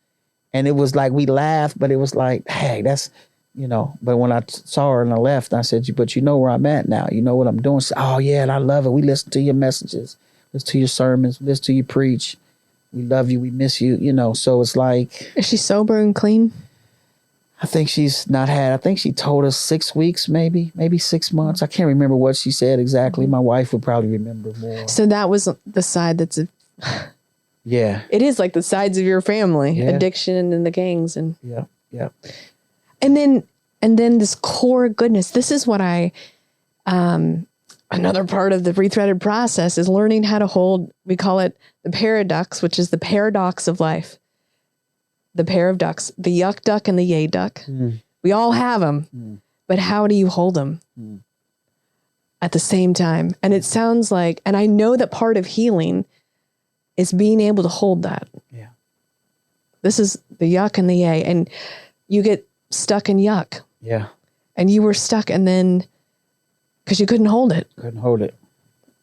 And it was like, we laughed, but it was like, hey, that's, but when I saw her and I left, I said, but you know where I'm at now. You know what I'm doing? She said, oh yeah, and I love it. We listen to your messages, listen to your sermons, listen to you preach. We love you. We miss you, so it's like. Is she sober and clean? I think she's not had, I think she told us 6 weeks, maybe 6 months. I can't remember what she said exactly. My wife would probably remember more. So that was the side that's, yeah. It is like the sides of your family, addiction and the gangs. And yeah. And then this core goodness. This is what another part of the Rethreaded process is learning how to hold, we call it the paradox, which is the paradox of life. The pair of ducks, the yuck duck and the yay duck. We all have them, but how do you hold them at the same time? And it sounds like, and I know that part of healing is being able to hold that. Yeah. This is the yuck and the yay, and you get stuck in yuck. Yeah. And you were stuck, and then, because you couldn't hold it.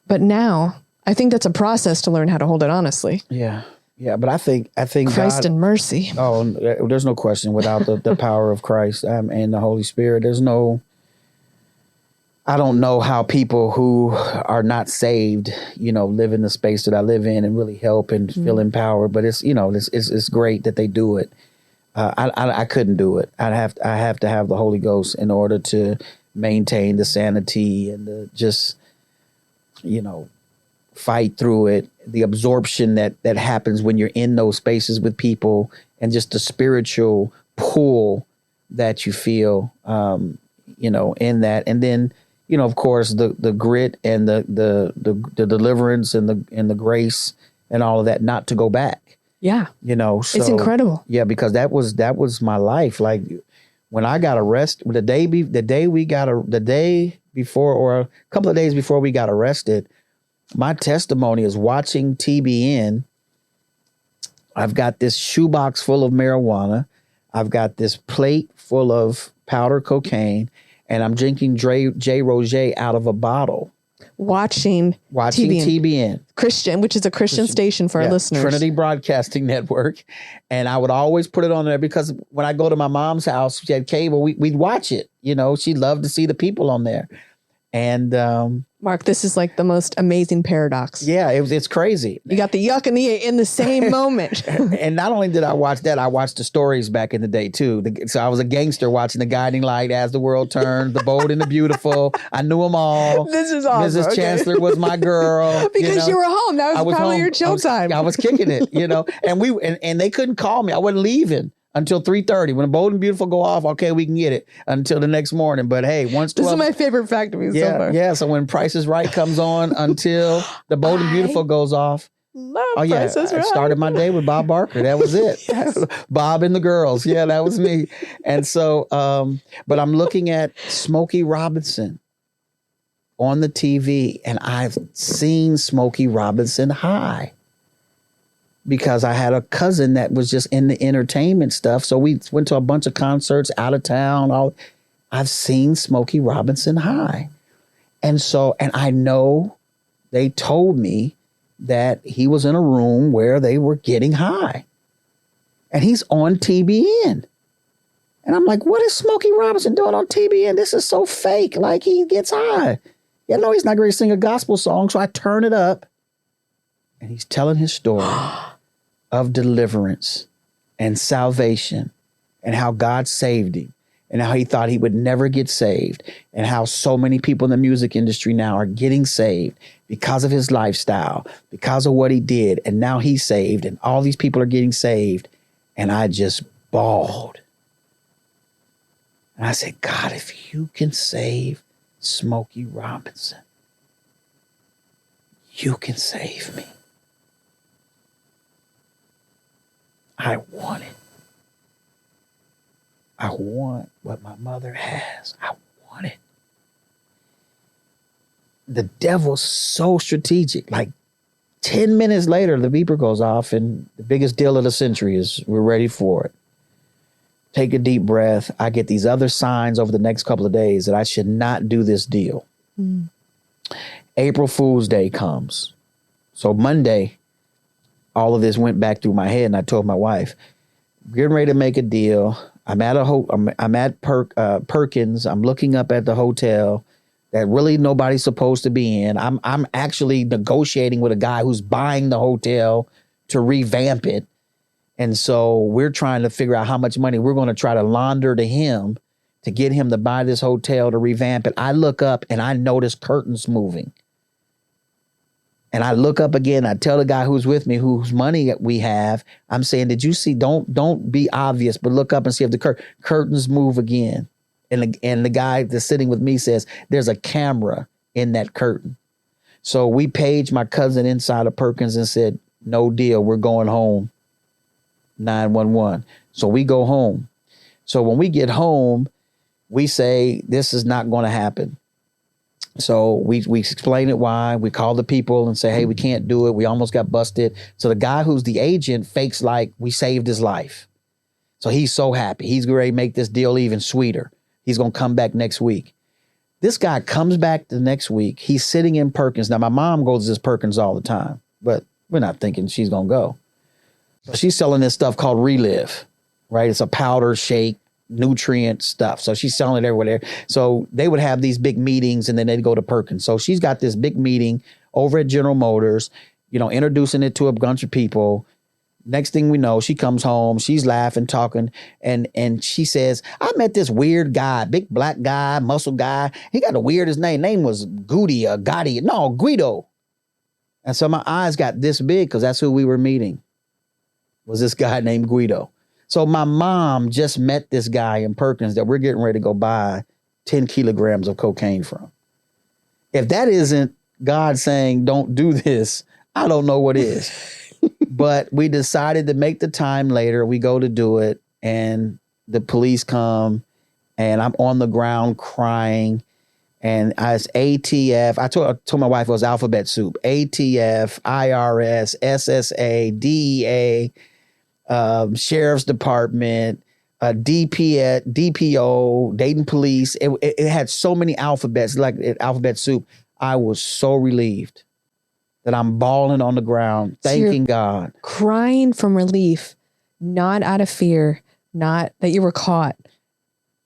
But now, I think that's a process to learn how to hold it, honestly. Yeah. Yeah, but I think Christ and mercy. Oh, there's no question without the power of Christ and the Holy Spirit. I don't know how people who are not saved, live in the space that I live in and really help and feel empowered. But it's great that they do it. I couldn't do it. I have to have the Holy Ghost in order to maintain the sanity and the just, fight through it. The absorption that happens when you're in those spaces with people, and just the spiritual pull that you feel, in that. And then, of course, the grit and the deliverance and the grace and all of that, not to go back. Yeah. So it's incredible. Yeah, because that was my life. Like when I got arrested, the day before, or a couple of days before we got arrested, my testimony is watching TBN. I've got this shoebox full of marijuana. I've got this plate full of powder cocaine, and I'm drinking J. Roget out of a bottle. Watching TBN. Christian, which is a Christian station for our listeners. Trinity Broadcasting Network. And I would always put it on there because when I go to my mom's house, she had cable, we'd watch it. She loved to see the people on there. And Mark, this is like the most amazing paradox. Yeah, it's crazy. You got the yuck and the yay in the same moment. And not only did I watch that, I watched the stories back in the day too. So I was a gangster watching The Guiding Light, As the World Turned, The Bold and the Beautiful. I knew them all. This is awesome. Mrs. Chancellor was my girl. Because you were home. That was probably your chill time. I was kicking it, and they couldn't call me. I wasn't leaving until 3:30. When the Bold and Beautiful go off, okay, we can get it until the next morning. But hey, once 12, this is my favorite fact of me so far. Yeah. So when Price is Right comes on until the Bold and Beautiful goes off, Love Oh yeah, Price is I Right. started my day with Bob Barker. That was it. Bob and the girls. Yeah, that was me. And so, but I'm looking at Smokey Robinson on the TV, and I've seen Smokey Robinson high because I had a cousin that was just in the entertainment stuff. So we went to a bunch of concerts out of town. I've seen Smokey Robinson high. And so, and I know they told me that he was in a room where they were getting high. And he's on TBN. And I'm like, what is Smokey Robinson doing on TBN? This is so fake. Like, he gets high. Yeah, no, he's not going to sing a gospel song. So I turn it up, and he's telling his story of deliverance and salvation and how God saved him and how he thought he would never get saved and how so many people in the music industry now are getting saved because of his lifestyle, because of what he did. And now he's saved and all these people are getting saved. And I just bawled. And I said, God, if you can save Smokey Robinson, you can save me. I want it. I want what my mother has. I want it. The devil's so strategic. Like 10 minutes later, the beeper goes off and the biggest deal of the century is we're ready for it. Take a deep breath. I get these other signs over the next couple of days that I should not do this deal. April Fool's Day comes. So Monday, all of this went back through my head and I told my wife, getting ready to make a deal. I'm at Perkins. I'm looking up at the hotel that really nobody's supposed to be in. I'm actually negotiating with a guy who's buying the hotel to revamp it. And so we're trying to figure out how much money we're going to try to launder to him to get him to buy this hotel to revamp it. I look up and I notice curtains moving. And I look up again. I tell the guy who's with me, whose money we have, I'm saying, did you see? Don't be obvious, but look up and see if the curtains move again. And the guy that's sitting with me says, there's a camera in that curtain. So we paged my cousin inside of Perkins and said, no deal. We're going home. 911. So we go home. So when we get home, we say, this is not going to happen. So we explain it why. We call the people and say, hey, we can't do it. We almost got busted. So the guy who's the agent fakes like we saved his life. So he's so happy. He's ready to make this deal even sweeter. He's going to come back next week. This guy comes back the next week. He's sitting in Perkins. Now, my mom goes to this Perkins all the time, but we're not thinking she's going to go. So she's selling this stuff called Relive, right? It's a powder shake, nutrient stuff. So she's selling it everywhere. So they would have these big meetings and then they'd go to Perkins. So she's got this big meeting over at General Motors, introducing it to a bunch of people. Next thing we know, she comes home, she's laughing, talking, and she says, I met this weird guy, big black guy, muscle guy. He got the weirdest name. Name was Guido. And so my eyes got this big because that's who we were meeting, was this guy named Guido. So my mom just met this guy in Perkins that we're getting ready to go buy 10 kilograms of cocaine from. If that isn't God saying, don't do this, I don't know what is. But we decided to make the time later. We go to do it and the police come and I'm on the ground crying. And it's ATF. I told my wife it was alphabet soup. ATF, IRS, SSA, DEA, Sheriff's Department, DPO, Dayton Police. It had so many alphabets, like alphabet soup. I was so relieved that I'm bawling on the ground, thanking God. Crying from relief, not out of fear, not that you were caught,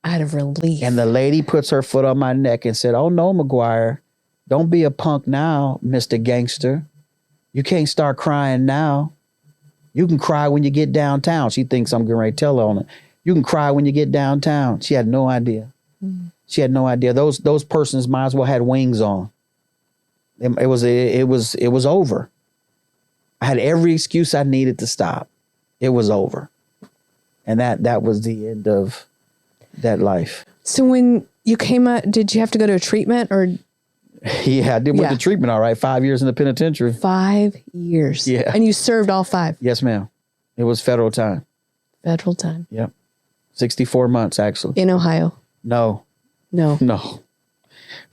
out of relief. And the lady puts her foot on my neck and said, oh no, McGuire, don't be a punk now, Mr. Gangster. You can't start crying now. You can cry when you get downtown. She thinks I'm getting ready to tell her on it. You can cry when you get downtown. She had no idea. Mm-hmm. She had no idea. Those persons might as well had wings on. It was over. I had every excuse I needed to stop. It was over. And that was the end of that life. So when you came out, did you have to go to a treatment or? Yeah, I did went Yeah. to treatment. All right. 5 years in the penitentiary. 5 years. Yeah. And you served all 5. Yes, ma'am. It was federal time. Federal time. Yep. 64 months, actually. In Ohio. No. No.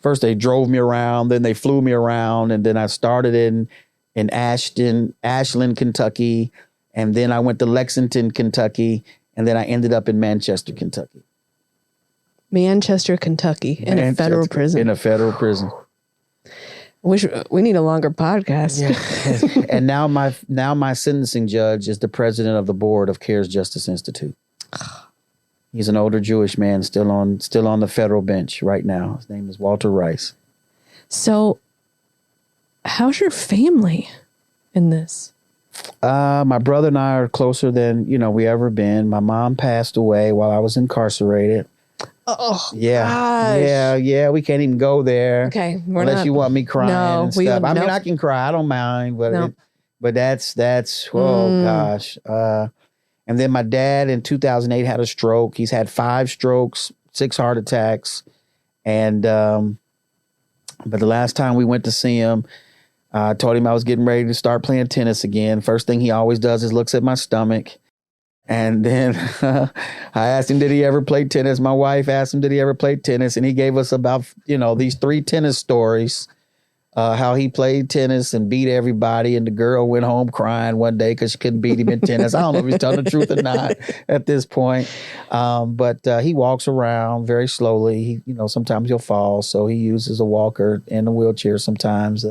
First they drove me around, then they flew me around, and then I started in Ashland, Kentucky, and then I went to Lexington, Kentucky, and then I ended up in Manchester, Kentucky. Manchester, Kentucky, in a federal prison. In a federal prison. Wish we need a longer podcast. Yeah. And now my sentencing judge is the president of the board of CARES Justice Institute. He's an older Jewish man still on the federal bench right now. His name is Walter Rice. So, how's your family in this? My brother and I are closer than we ever been. My mom passed away while I was incarcerated. Oh, yeah, gosh. yeah. We can't even go there. Okay, unless you want me crying and stuff. I mean, I can cry. I don't mind, but that's gosh. And then my dad in 2008 had a stroke. He's had 5 strokes, 6 heart attacks, and but the last time we went to see him, I told him I was getting ready to start playing tennis again. First thing he always does is looks at my stomach. And then I asked him, did he ever play tennis? My wife asked him, did he ever play tennis? And he gave us about, these 3 tennis stories, how he played tennis and beat everybody. And the girl went home crying one day because she couldn't beat him in tennis. I don't know if he's telling the truth or not at this point. But he walks around very slowly. He, sometimes he'll fall. So he uses a walker and a wheelchair sometimes.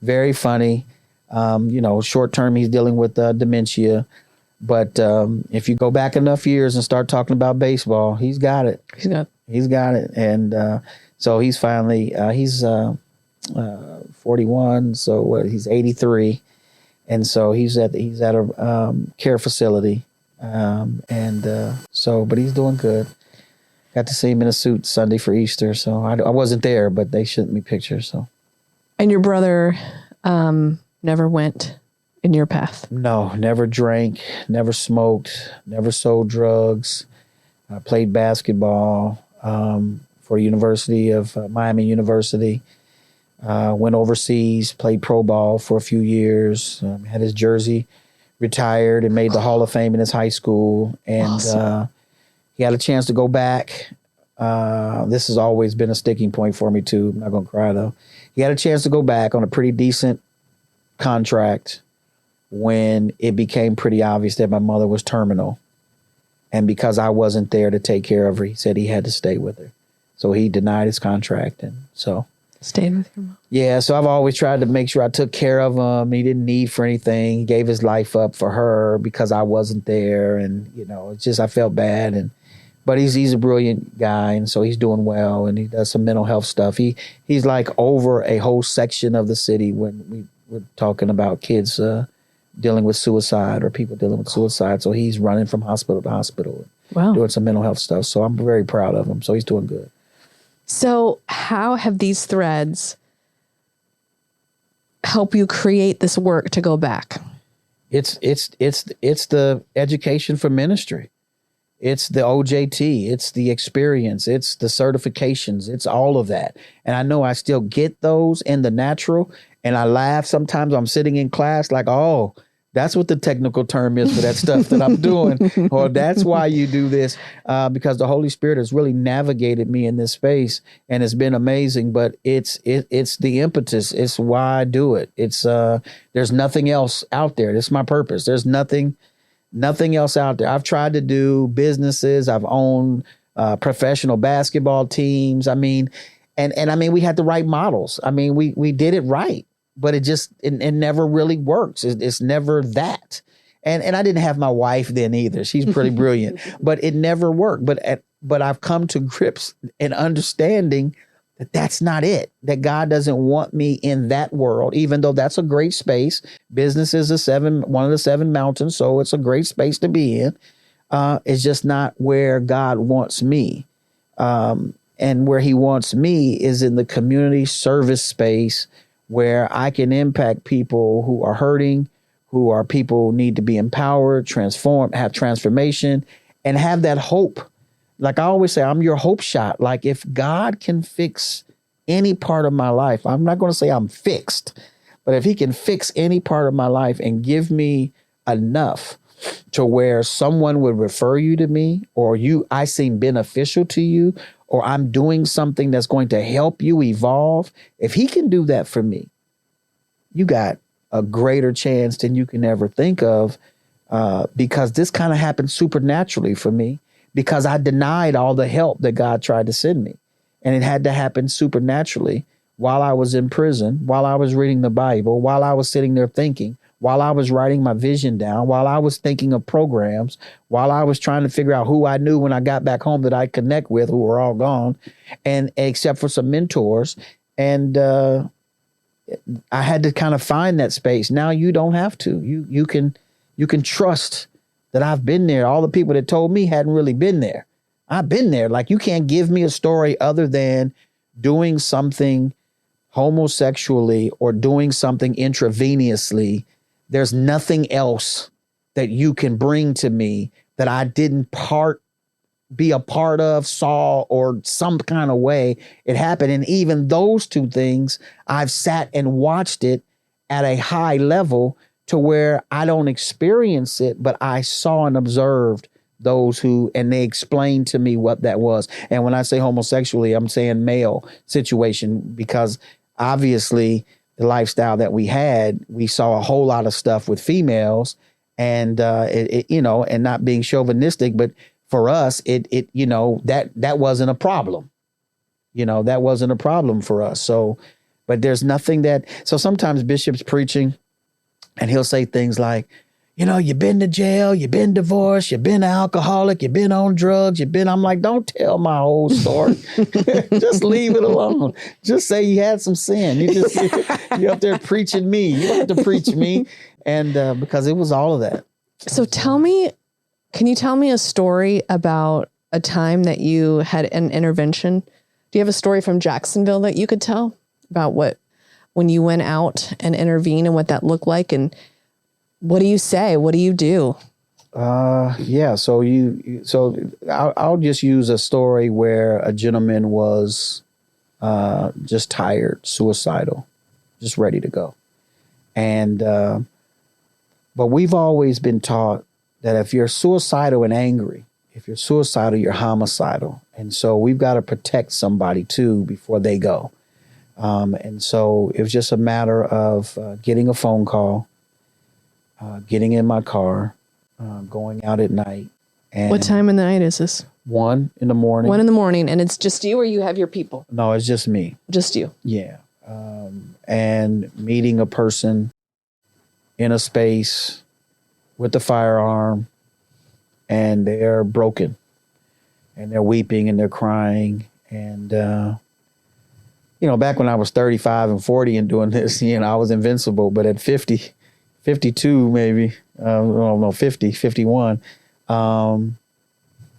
Very funny. Short term, he's dealing with dementia. But if you go back enough years and start talking about baseball, he's got it. He's got it. And so he's finally, he's 41. So he's 83. And so he's at a care facility. But he's doing good. Got to see him in a suit Sunday for Easter. So I wasn't there, but they sent me pictures. So. And your brother never went in your path? No, never drank, never smoked, never sold drugs. I played basketball for University of Miami University. Went overseas, played pro ball for a few years. Had his jersey retired and made the Hall of Fame in his high school. And awesome. He had a chance to go back. This has always been a sticking point for me too. I'm not going to cry though. He had a chance to go back on a pretty decent contract when it became pretty obvious that my mother was terminal. And because I wasn't there to take care of her, he said he had to stay with her. So he denied his contract. And so. Stayed with your mom. Yeah. So I've always tried to make sure I took care of him. He didn't need for anything. He gave his life up for her because I wasn't there. And, it's just, I felt bad. But he's a brilliant guy. And so he's doing well. And he does some mental health stuff. He's like over a whole section of the city when we're talking about kids, dealing with suicide or people dealing with suicide. So he's running from hospital to hospital, doing some mental health stuff. So I'm very proud of him. So he's doing good. So how have these threads help you create this work to go back? It's the education for ministry. It's the OJT. It's the experience. It's the certifications. It's all of that. And I know I still get those in the natural. And I laugh sometimes. I'm sitting in class like, oh, that's what the technical term is for that stuff that I'm doing. Or that's why you do this, because the Holy Spirit has really navigated me in this space, and it's been amazing. But it's the impetus. It's why I do it. It's there's nothing else out there. It's my purpose. There's nothing else out there. I've tried to do businesses. I've owned professional basketball teams. I mean, and I mean, we had the right models. I mean, we did it right. But it never really works. It's never that. And I didn't have my wife then either. She's pretty brilliant, but it never worked. But I've come to grips and understanding that that's not it, that God doesn't want me in that world, even though that's a great space. Business is one of the 7 mountains. So it's a great space to be in. It's just not where God wants me. And where he wants me is in the community service space, where I can impact people who are hurting, who are people who need to be empowered, transform, have transformation, and have that hope. Like I always say, I'm your hope shot. Like if God can fix any part of my life, I'm not going to say I'm fixed, but if he can fix any part of my life and give me enough to where someone would refer you to me, or I seem beneficial to you, or I'm doing something that's going to help you evolve, if he can do that for me, you got a greater chance than you can ever think of, because this kind of happened supernaturally for me, because I denied all the help that God tried to send me. And it had to happen supernaturally while I was in prison, while I was reading the Bible, while I was sitting there thinking, while I was writing my vision down, while I was thinking of programs, while I was trying to figure out who I knew when I got back home that I'd connect with, who were all gone, and except for some mentors. And I had to kind of find that space. Now you don't have to. You can trust that I've been there. All the people that told me hadn't really been there. I've been there. Like, you can't give me a story other than doing something homosexually or doing something intravenously. There's nothing else that you can bring to me that I didn't be a part of, saw, or some kind of way it happened. And even those two things, I've sat and watched it at a high level to where I don't experience it, but I saw and observed those and they explained to me what that was. And when I say homosexually, I'm saying male situation, because obviously the lifestyle that we had, we saw a whole lot of stuff with females, and and not being chauvinistic, but for us, that wasn't a problem. That wasn't a problem for us. So, but there's nothing so sometimes Bishop's preaching and he'll say things like, you've been to jail, you've been divorced, you've been an alcoholic, you've been on drugs, I'm like, don't tell my whole story. Just leave it alone. Just say you had some sin. You're up there preaching me. You don't have to preach me. And because it was all of that. So can you tell me a story about a time that you had an intervention? Do you have a story from Jacksonville that you could tell about when you went out and intervened and what that looked like? And what do you say? What do you do? Yeah. So I'll just use a story where a gentleman was just tired, suicidal, just ready to go. And but we've always been taught that if you're suicidal and angry, if you're suicidal, you're homicidal. And so we've got to protect somebody too before they go. And so it was just a matter of getting a phone call, getting in my car, going out at night. And what time in the night is this? 1 in the morning. 1 in the morning. And it's just you, or you have your people? No, it's just me. Just you. Yeah. And meeting a person in a space with a firearm, and they're broken and they're weeping and they're crying. And, back when I was 35 and 40 and doing this, I was invincible. But at 50, 52, maybe, 50, 51,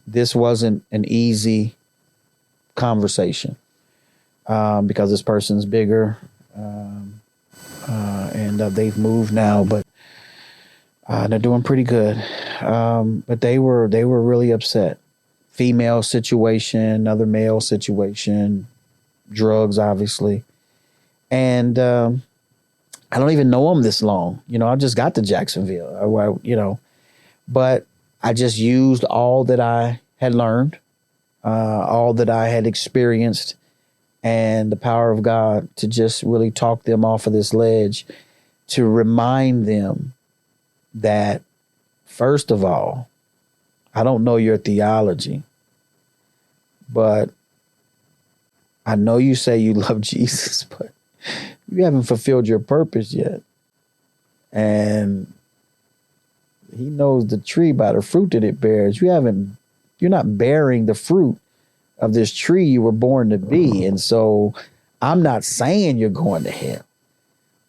this wasn't an easy conversation because this person's bigger and they've moved now, but they're doing pretty good. But they were really upset. Female situation, other male situation, drugs, obviously. And I don't even know them this long. I just got to Jacksonville, but I just used all that I had learned, all that I had experienced, and the power of God to just really talk them off of this ledge, to remind them that, first of all, I don't know your theology, but I know you say you love Jesus, but you haven't fulfilled your purpose yet. And he knows the tree by the fruit that it bears. You're not bearing the fruit of this tree you were born to be. And so I'm not saying you're going to hell,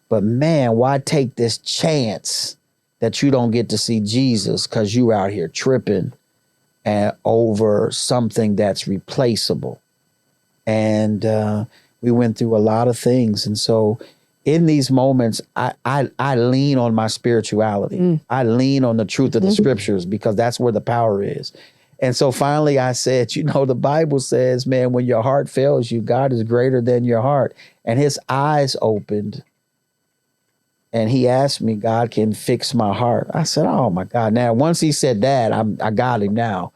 but man, why take this chance that you don't get to see Jesus because you're out here tripping over something that's replaceable? And we went through a lot of things. And so in these moments, I lean on my spirituality. I lean on the truth of the scriptures, because that's where the power is. And so finally I said, the Bible says, man, when your heart fails you, God is greater than your heart. And his eyes opened. And he asked me, God can fix my heart. I said, oh my God. Now, once he said that, I got him now.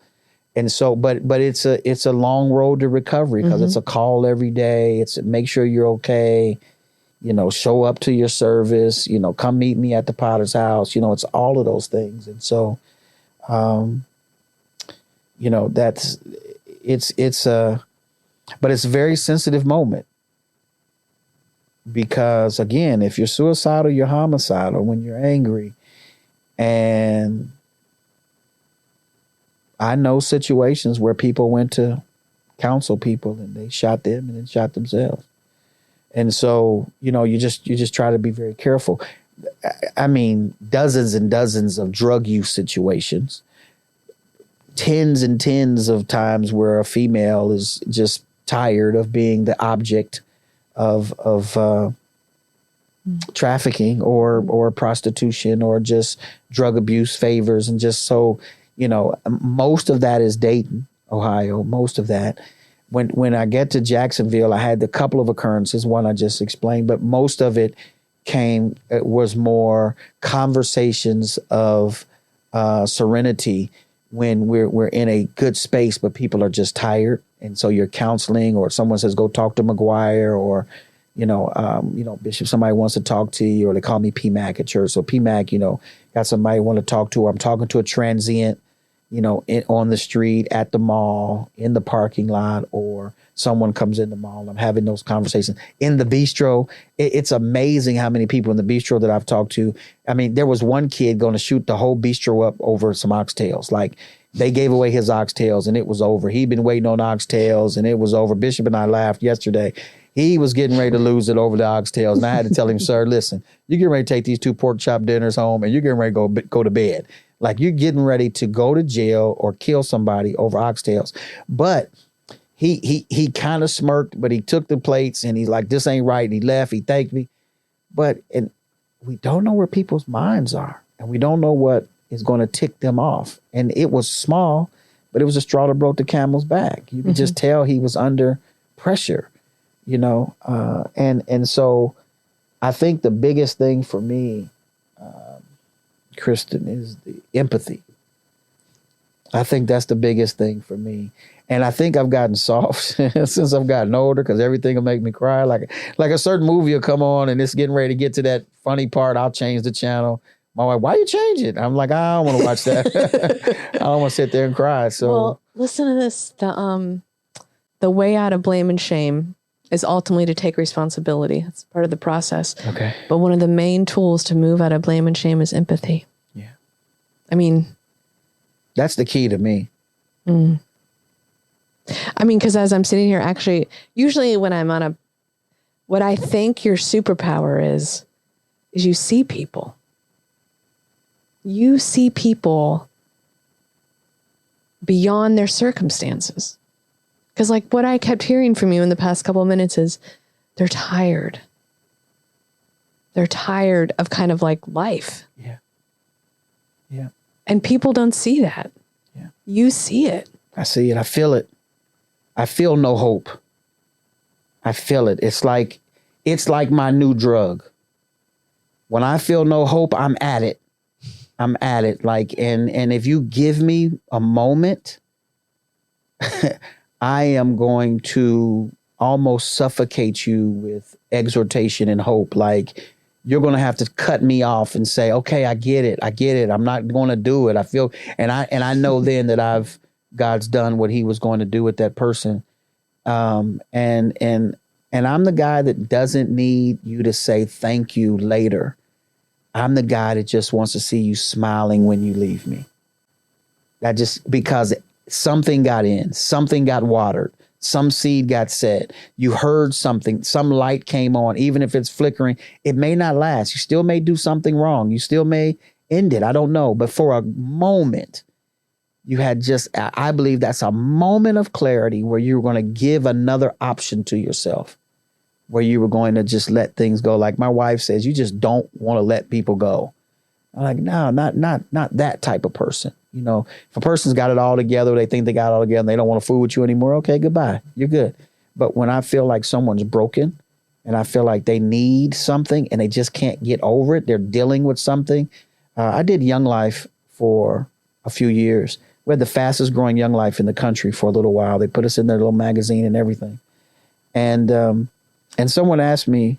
And so, but it's a long road to recovery, because it's a call every day. It's make sure you're okay. Show up to your service, come meet me at the Potter's house. It's all of those things. And so, but it's a very sensitive moment, because again, if you're suicidal, you're homicidal when you're angry. And I know situations where people went to counsel people and they shot them and then shot themselves. And so, you just try to be very careful. I mean, dozens and dozens of drug use situations, tens and tens of times where a female is just tired of being the object of trafficking or prostitution or just drug abuse favors. And just so, most of that is Dayton, Ohio, most of that. When I get to Jacksonville, I had a couple of occurrences, one I just explained, but most of it was more conversations of serenity when we're in a good space, but people are just tired. And so you're counseling, or someone says, go talk to McGuire, or, Bishop, somebody wants to talk to you, or they call me PMAC at church. So PMAC, got somebody want to talk to, or I'm talking to a transient, on the street, at the mall, in the parking lot, or someone comes in the mall. I'm having those conversations in the bistro. It's amazing how many people in the bistro that I've talked to. I mean, there was one kid going to shoot the whole bistro up over some oxtails. Like, they gave away his oxtails and it was over. He'd been waiting on oxtails and it was over. Bishop and I laughed yesterday. He was getting ready to lose it over the oxtails. And I had to tell him, sir, listen, you're getting ready to take these 2 pork chop dinners home and you're getting ready to go to bed. Like, you're getting ready to go to jail or kill somebody over oxtails. But he kind of smirked, but he took the plates and he's like, this ain't right. And he left. He thanked me. And we don't know where people's minds are. And we don't know what is going to tick them off. And it was small, but it was a straw that broke the camel's back. You could just tell he was under pressure, and so I think the biggest thing for me, Kristen, is the empathy. I think that's the biggest thing for me. And I think I've gotten soft since I've gotten older, because everything will make me cry. Like a certain movie will come on and it's getting ready to get to that funny part. I'll change the channel. My wife, why you change it? I'm like, I don't want to watch that. I don't want to sit there and cry. So, well, listen to this. The way out of blame and shame is ultimately to take responsibility. It's part of the process. Okay. But one of the main tools to move out of blame and shame is empathy. Yeah. I mean, that's the key to me. I mean, because as I'm sitting here, actually, usually when I'm what I think your superpower is you see people. You see people beyond their circumstances. Because like what I kept hearing from you in the past couple of minutes is they're tired. They're tired of kind of like life. Yeah. Yeah. And people don't see that. Yeah. You see it. I see it. I feel it. I feel no hope. I feel it. It's like my new drug. When I feel no hope, I'm at it. I'm at it. Like, and if you give me a moment, I am going to almost suffocate you with exhortation and hope. Like, you're going to have to cut me off and say, okay, I get it. I'm not going to do it. I feel, and I know then that God's done what he was going to do with that person. And I'm the guy that doesn't need you to say thank you later. I'm the guy that just wants to see you smiling when you leave me. That just because something got in, something got watered, some seed got set. You heard something, some light came on, even if it's flickering, it may not last. You still may do something wrong. You still may end it. I don't know. But for a moment, you had I believe that's a moment of clarity where you were going to give another option to yourself, where you were going to just let things go. Like my wife says, you just don't want to let people go. I'm like, no, not that type of person. You know, if a person's got it all together, they think they got it all together and they don't want to fool with you anymore. Okay, goodbye. You're good. But when I feel like someone's broken and I feel like they need something and they just can't get over it, they're dealing with something. I did Young Life for a few years. We had the fastest growing Young Life in the country for a little while. They put us in their little magazine and everything. And someone asked me,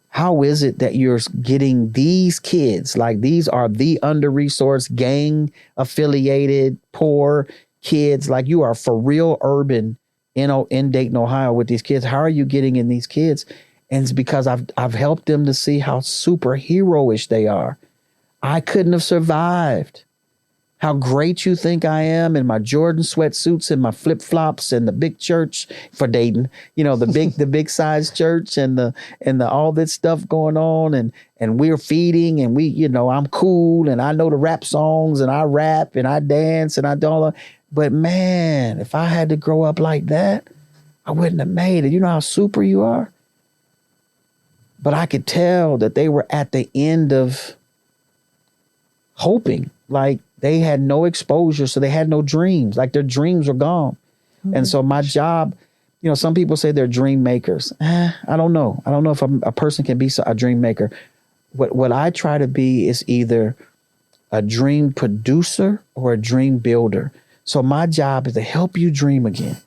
how is it that you're getting these kids, like these are the under-resourced, gang-affiliated, poor kids, like you are for real urban in Dayton, Ohio with these kids. How are you getting in these kids? And it's because I've helped them to see how superhero-ish they are. I couldn't have survived. How great you think I am in my Jordan sweatsuits and my flip flops and the big church for Dayton, you know, the big size church and the all this stuff going on and we're feeding and we, you know, I'm cool and I know the rap songs and I rap and I dance and I don't. But man, if I had to grow up like that, I wouldn't have made it. You know how super you are? But I could tell that they were at the end of hoping, like they had no exposure, so they had no dreams, like their dreams were gone. Mm-hmm. And so my job, you know, some people say they're dream makers. I don't know. I don't know if a person can be a dream maker. What I try to be is either a dream producer or a dream builder. So my job is to help you dream again.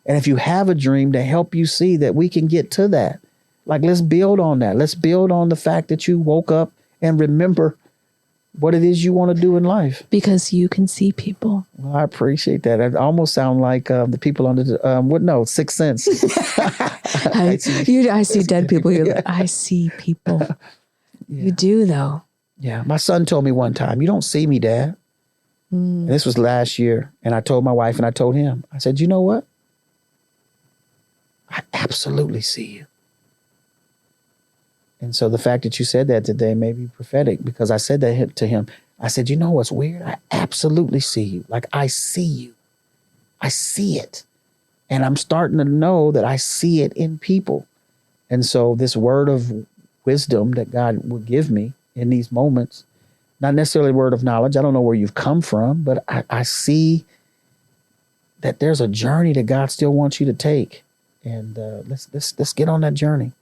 And if you have a dream, to help you see that we can get to that. Like, let's build on that. Let's build on the fact that you woke up and remember what it is you want to do in life. Because you can see people. Well, I appreciate that. I almost sound like the people under the, Sixth Sense. I see dead people. You're like, I see people. Yeah. You do, though. Yeah. My son told me one time, you don't see me, Dad. And this was last year. And I told my wife and I told him, I said, you know what? I absolutely see you. And so the fact that you said that today may be prophetic because I said that to him. I said, you know what's weird? I absolutely see you. Like, I see you. I see it. And I'm starting to know that I see it in people. And so this word of wisdom that God will give me in these moments, not necessarily a word of knowledge. I don't know where you've come from, but I see that there's a journey that God still wants you to take. And let's get on that journey.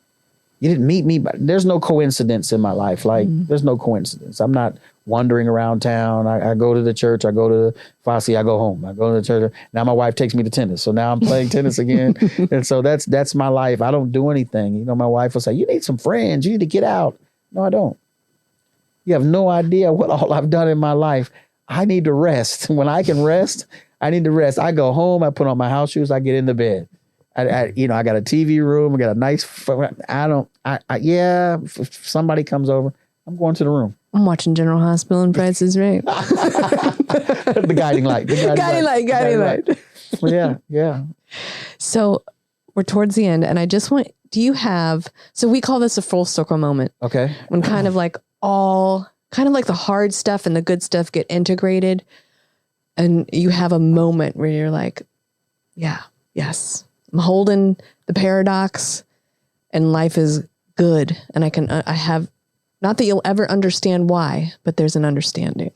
You didn't meet me, but there's no coincidence in my life. Like, there's no coincidence. I'm not wandering around town. I go to the church. I go to Fosse. I go home. I go to the church. Now my wife takes me to tennis. So now I'm playing tennis again. And so that's my life. I don't do anything. You know, my wife will say, you need some friends. You need to get out. No, I don't. You have no idea what all I've done in my life. I need to rest. When I can rest, I need to rest. I go home. I put on my house shoes. I get into bed. I got a TV room. I got a nice, if somebody comes over, I'm going to the room. I'm watching General Hospital and Price is Right. The guiding light. Guiding light. Yeah. So we're towards the end and I just want, so we call this a full circle moment. Okay. When kind of like the hard stuff and the good stuff get integrated and you have a moment where you're like, yeah, yes. I'm holding the paradox and life is good. And I have, not that you'll ever understand why, but there's an understanding.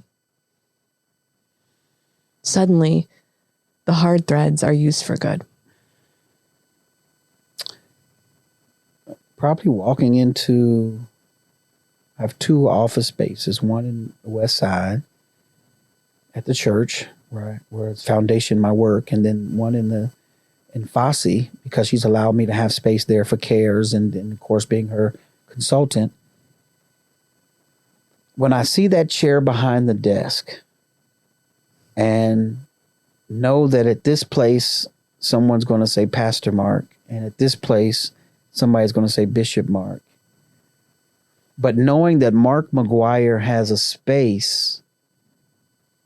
Suddenly, the hard threads are used for good. Probably walking into, I have 2 office spaces, one in the West Side at the church, right, where it's foundation my work, and then one in Fosse, because she's allowed me to have space there for cares and of course being her consultant. When I see that chair behind the desk and know that at this place, someone's going to say Pastor Mark, and at this place, somebody's going to say Bishop Mark. But knowing that Mark McGuire has a space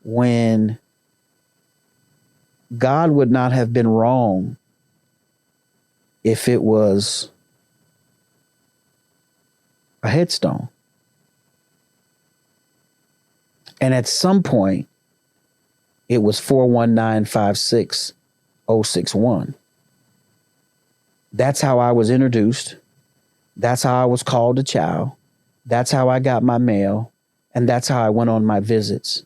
when God would not have been wrong if it was a headstone. And at some point, it was 419-56061. That's how I was introduced. That's how I was called a child. That's how I got my mail. And that's how I went on my visits.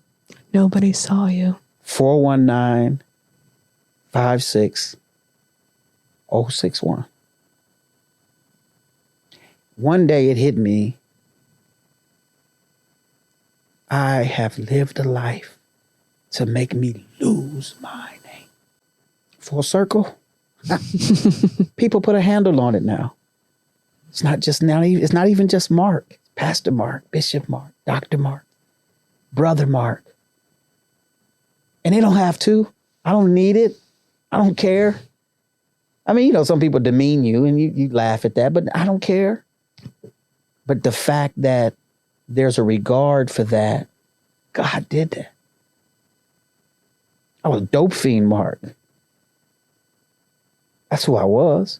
Nobody saw you. 419-56-061. One day it hit me. I have lived a life to make me lose my name. Full circle. People put a handle on it now. It's not even just Mark. It's Pastor Mark, Bishop Mark, Dr. Mark, Brother Mark. And they don't have to. I don't need it. I don't care. I mean, some people demean you and you laugh at that, but I don't care. But the fact that there's a regard for that, God did that. I was dope fiend Mark. That's who I was.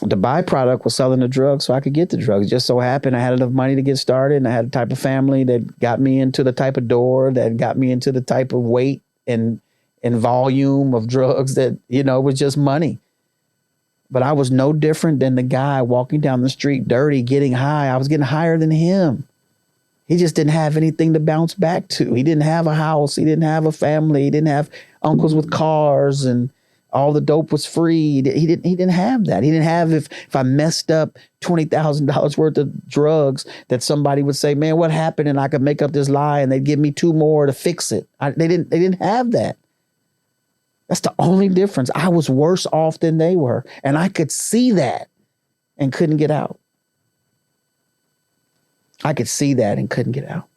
The byproduct was selling the drugs so I could get the drugs. It just so happened I had enough money to get started, and I had a type of family that got me into the type of door, that got me into the type of weight and volume of drugs that, was just money. But I was no different than the guy walking down the street dirty, getting high. I was getting higher than him. He just didn't have anything to bounce back to. He didn't have a house. He didn't have a family. He didn't have uncles with cars, and all the dope was free. He didn't have that. He didn't have, if I messed up $20,000 worth of drugs, that somebody would say, man, what happened? And I could make up this lie and they'd give me 2 more to fix it. They didn't have that. That's the only difference. I was worse off than they were. And I could see that and couldn't get out. I could see that and couldn't get out.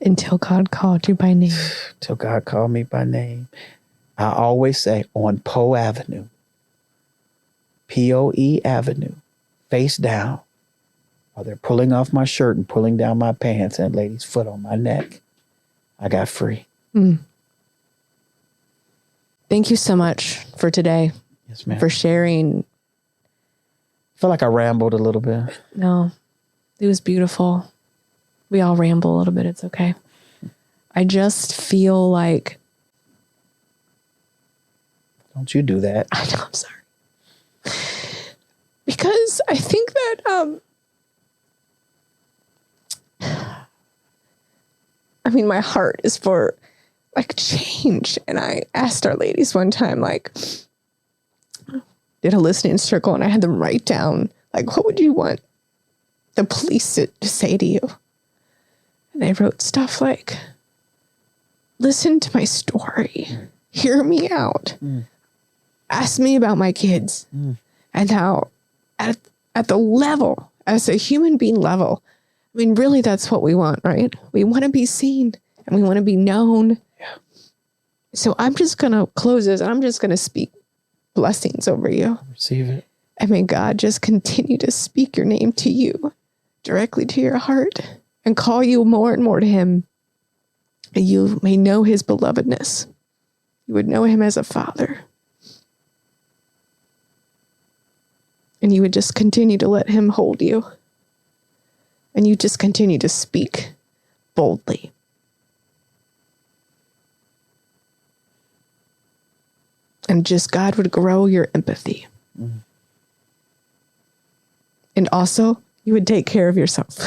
Until God called you by name. Till God called me by name. I always say on Poe Avenue, Poe Avenue, face down, while they're pulling off my shirt and pulling down my pants and a lady's foot on my neck, I got free. Mm. Thank you so much for today. Yes, ma'am. For sharing. I feel like I rambled a little bit. No, it was beautiful. We all ramble a little bit. It's okay. I just feel like. Don't you do that. I know, I'm sorry. Because I think that, my heart is for change. And I asked our ladies one time, did a listening circle, and I had them write down, what would you want the police to say to you? And they wrote stuff like, listen to my story. Hear me out. Ask me about my kids. And how at the level, as a human being level, really that's what we want, right? We want to be seen and we want to be known. Yeah. So I'm just going to close this, and I'm just going to speak blessings over you. Receive it. And may God just continue to speak your name to you, directly to your heart, and call you more and more to him. And you may know his belovedness. You would know him as a father. And you would just continue to let him hold you. And you just continue to speak boldly. And just God would grow your empathy. And also, you would take care of yourself.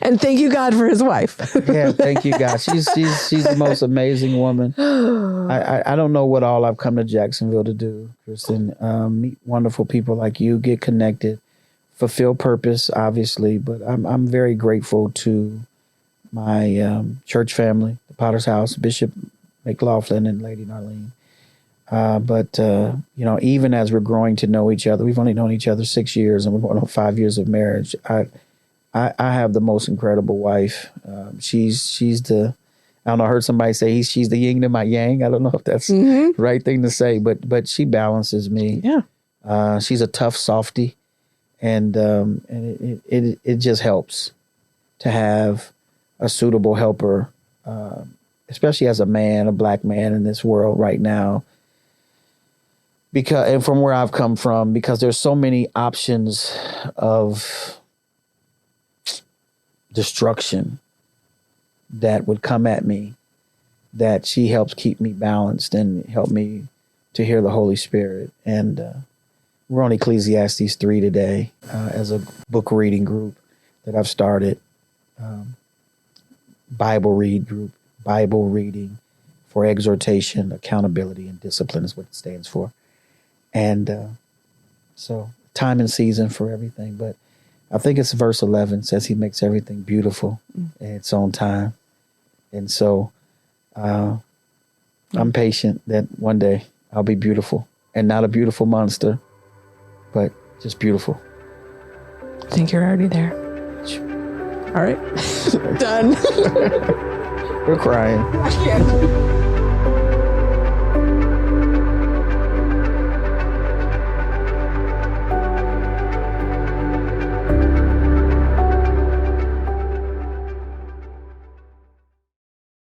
And thank you, God, for his wife. Yeah, thank you, God. She's the most amazing woman. I don't know what all I've come to Jacksonville to do, Kristen. Meet wonderful people like you, get connected, fulfill purpose, obviously. But I'm very grateful to my church family, the Potter's House, Bishop McLaughlin and Lady Narlene. But even as we're growing to know each other, we've only known each other 6 years, and we're going on 5 years of marriage. I have the most incredible wife. She's the, I don't know, I heard somebody say she's the yin to my yang. I don't know if that's the right thing to say, but she balances me. Yeah. She's a tough softie, and it just helps to have a suitable helper, especially as a man, a black man in this world right now. And from where I've come from, because there's so many options of destruction that would come at me, that she helps keep me balanced and help me to hear the Holy Spirit. And we're on Ecclesiastes 3 today as a book reading group. that I've started. Bible reading for exhortation, accountability, and discipline is what it stands for. And so time and season for everything. But I think it's verse 11 says he makes everything beautiful in its own time. And so I'm patient that one day I'll be beautiful, and not a beautiful monster, but just beautiful. I think you're already there. All right. Done. We're crying. I can't.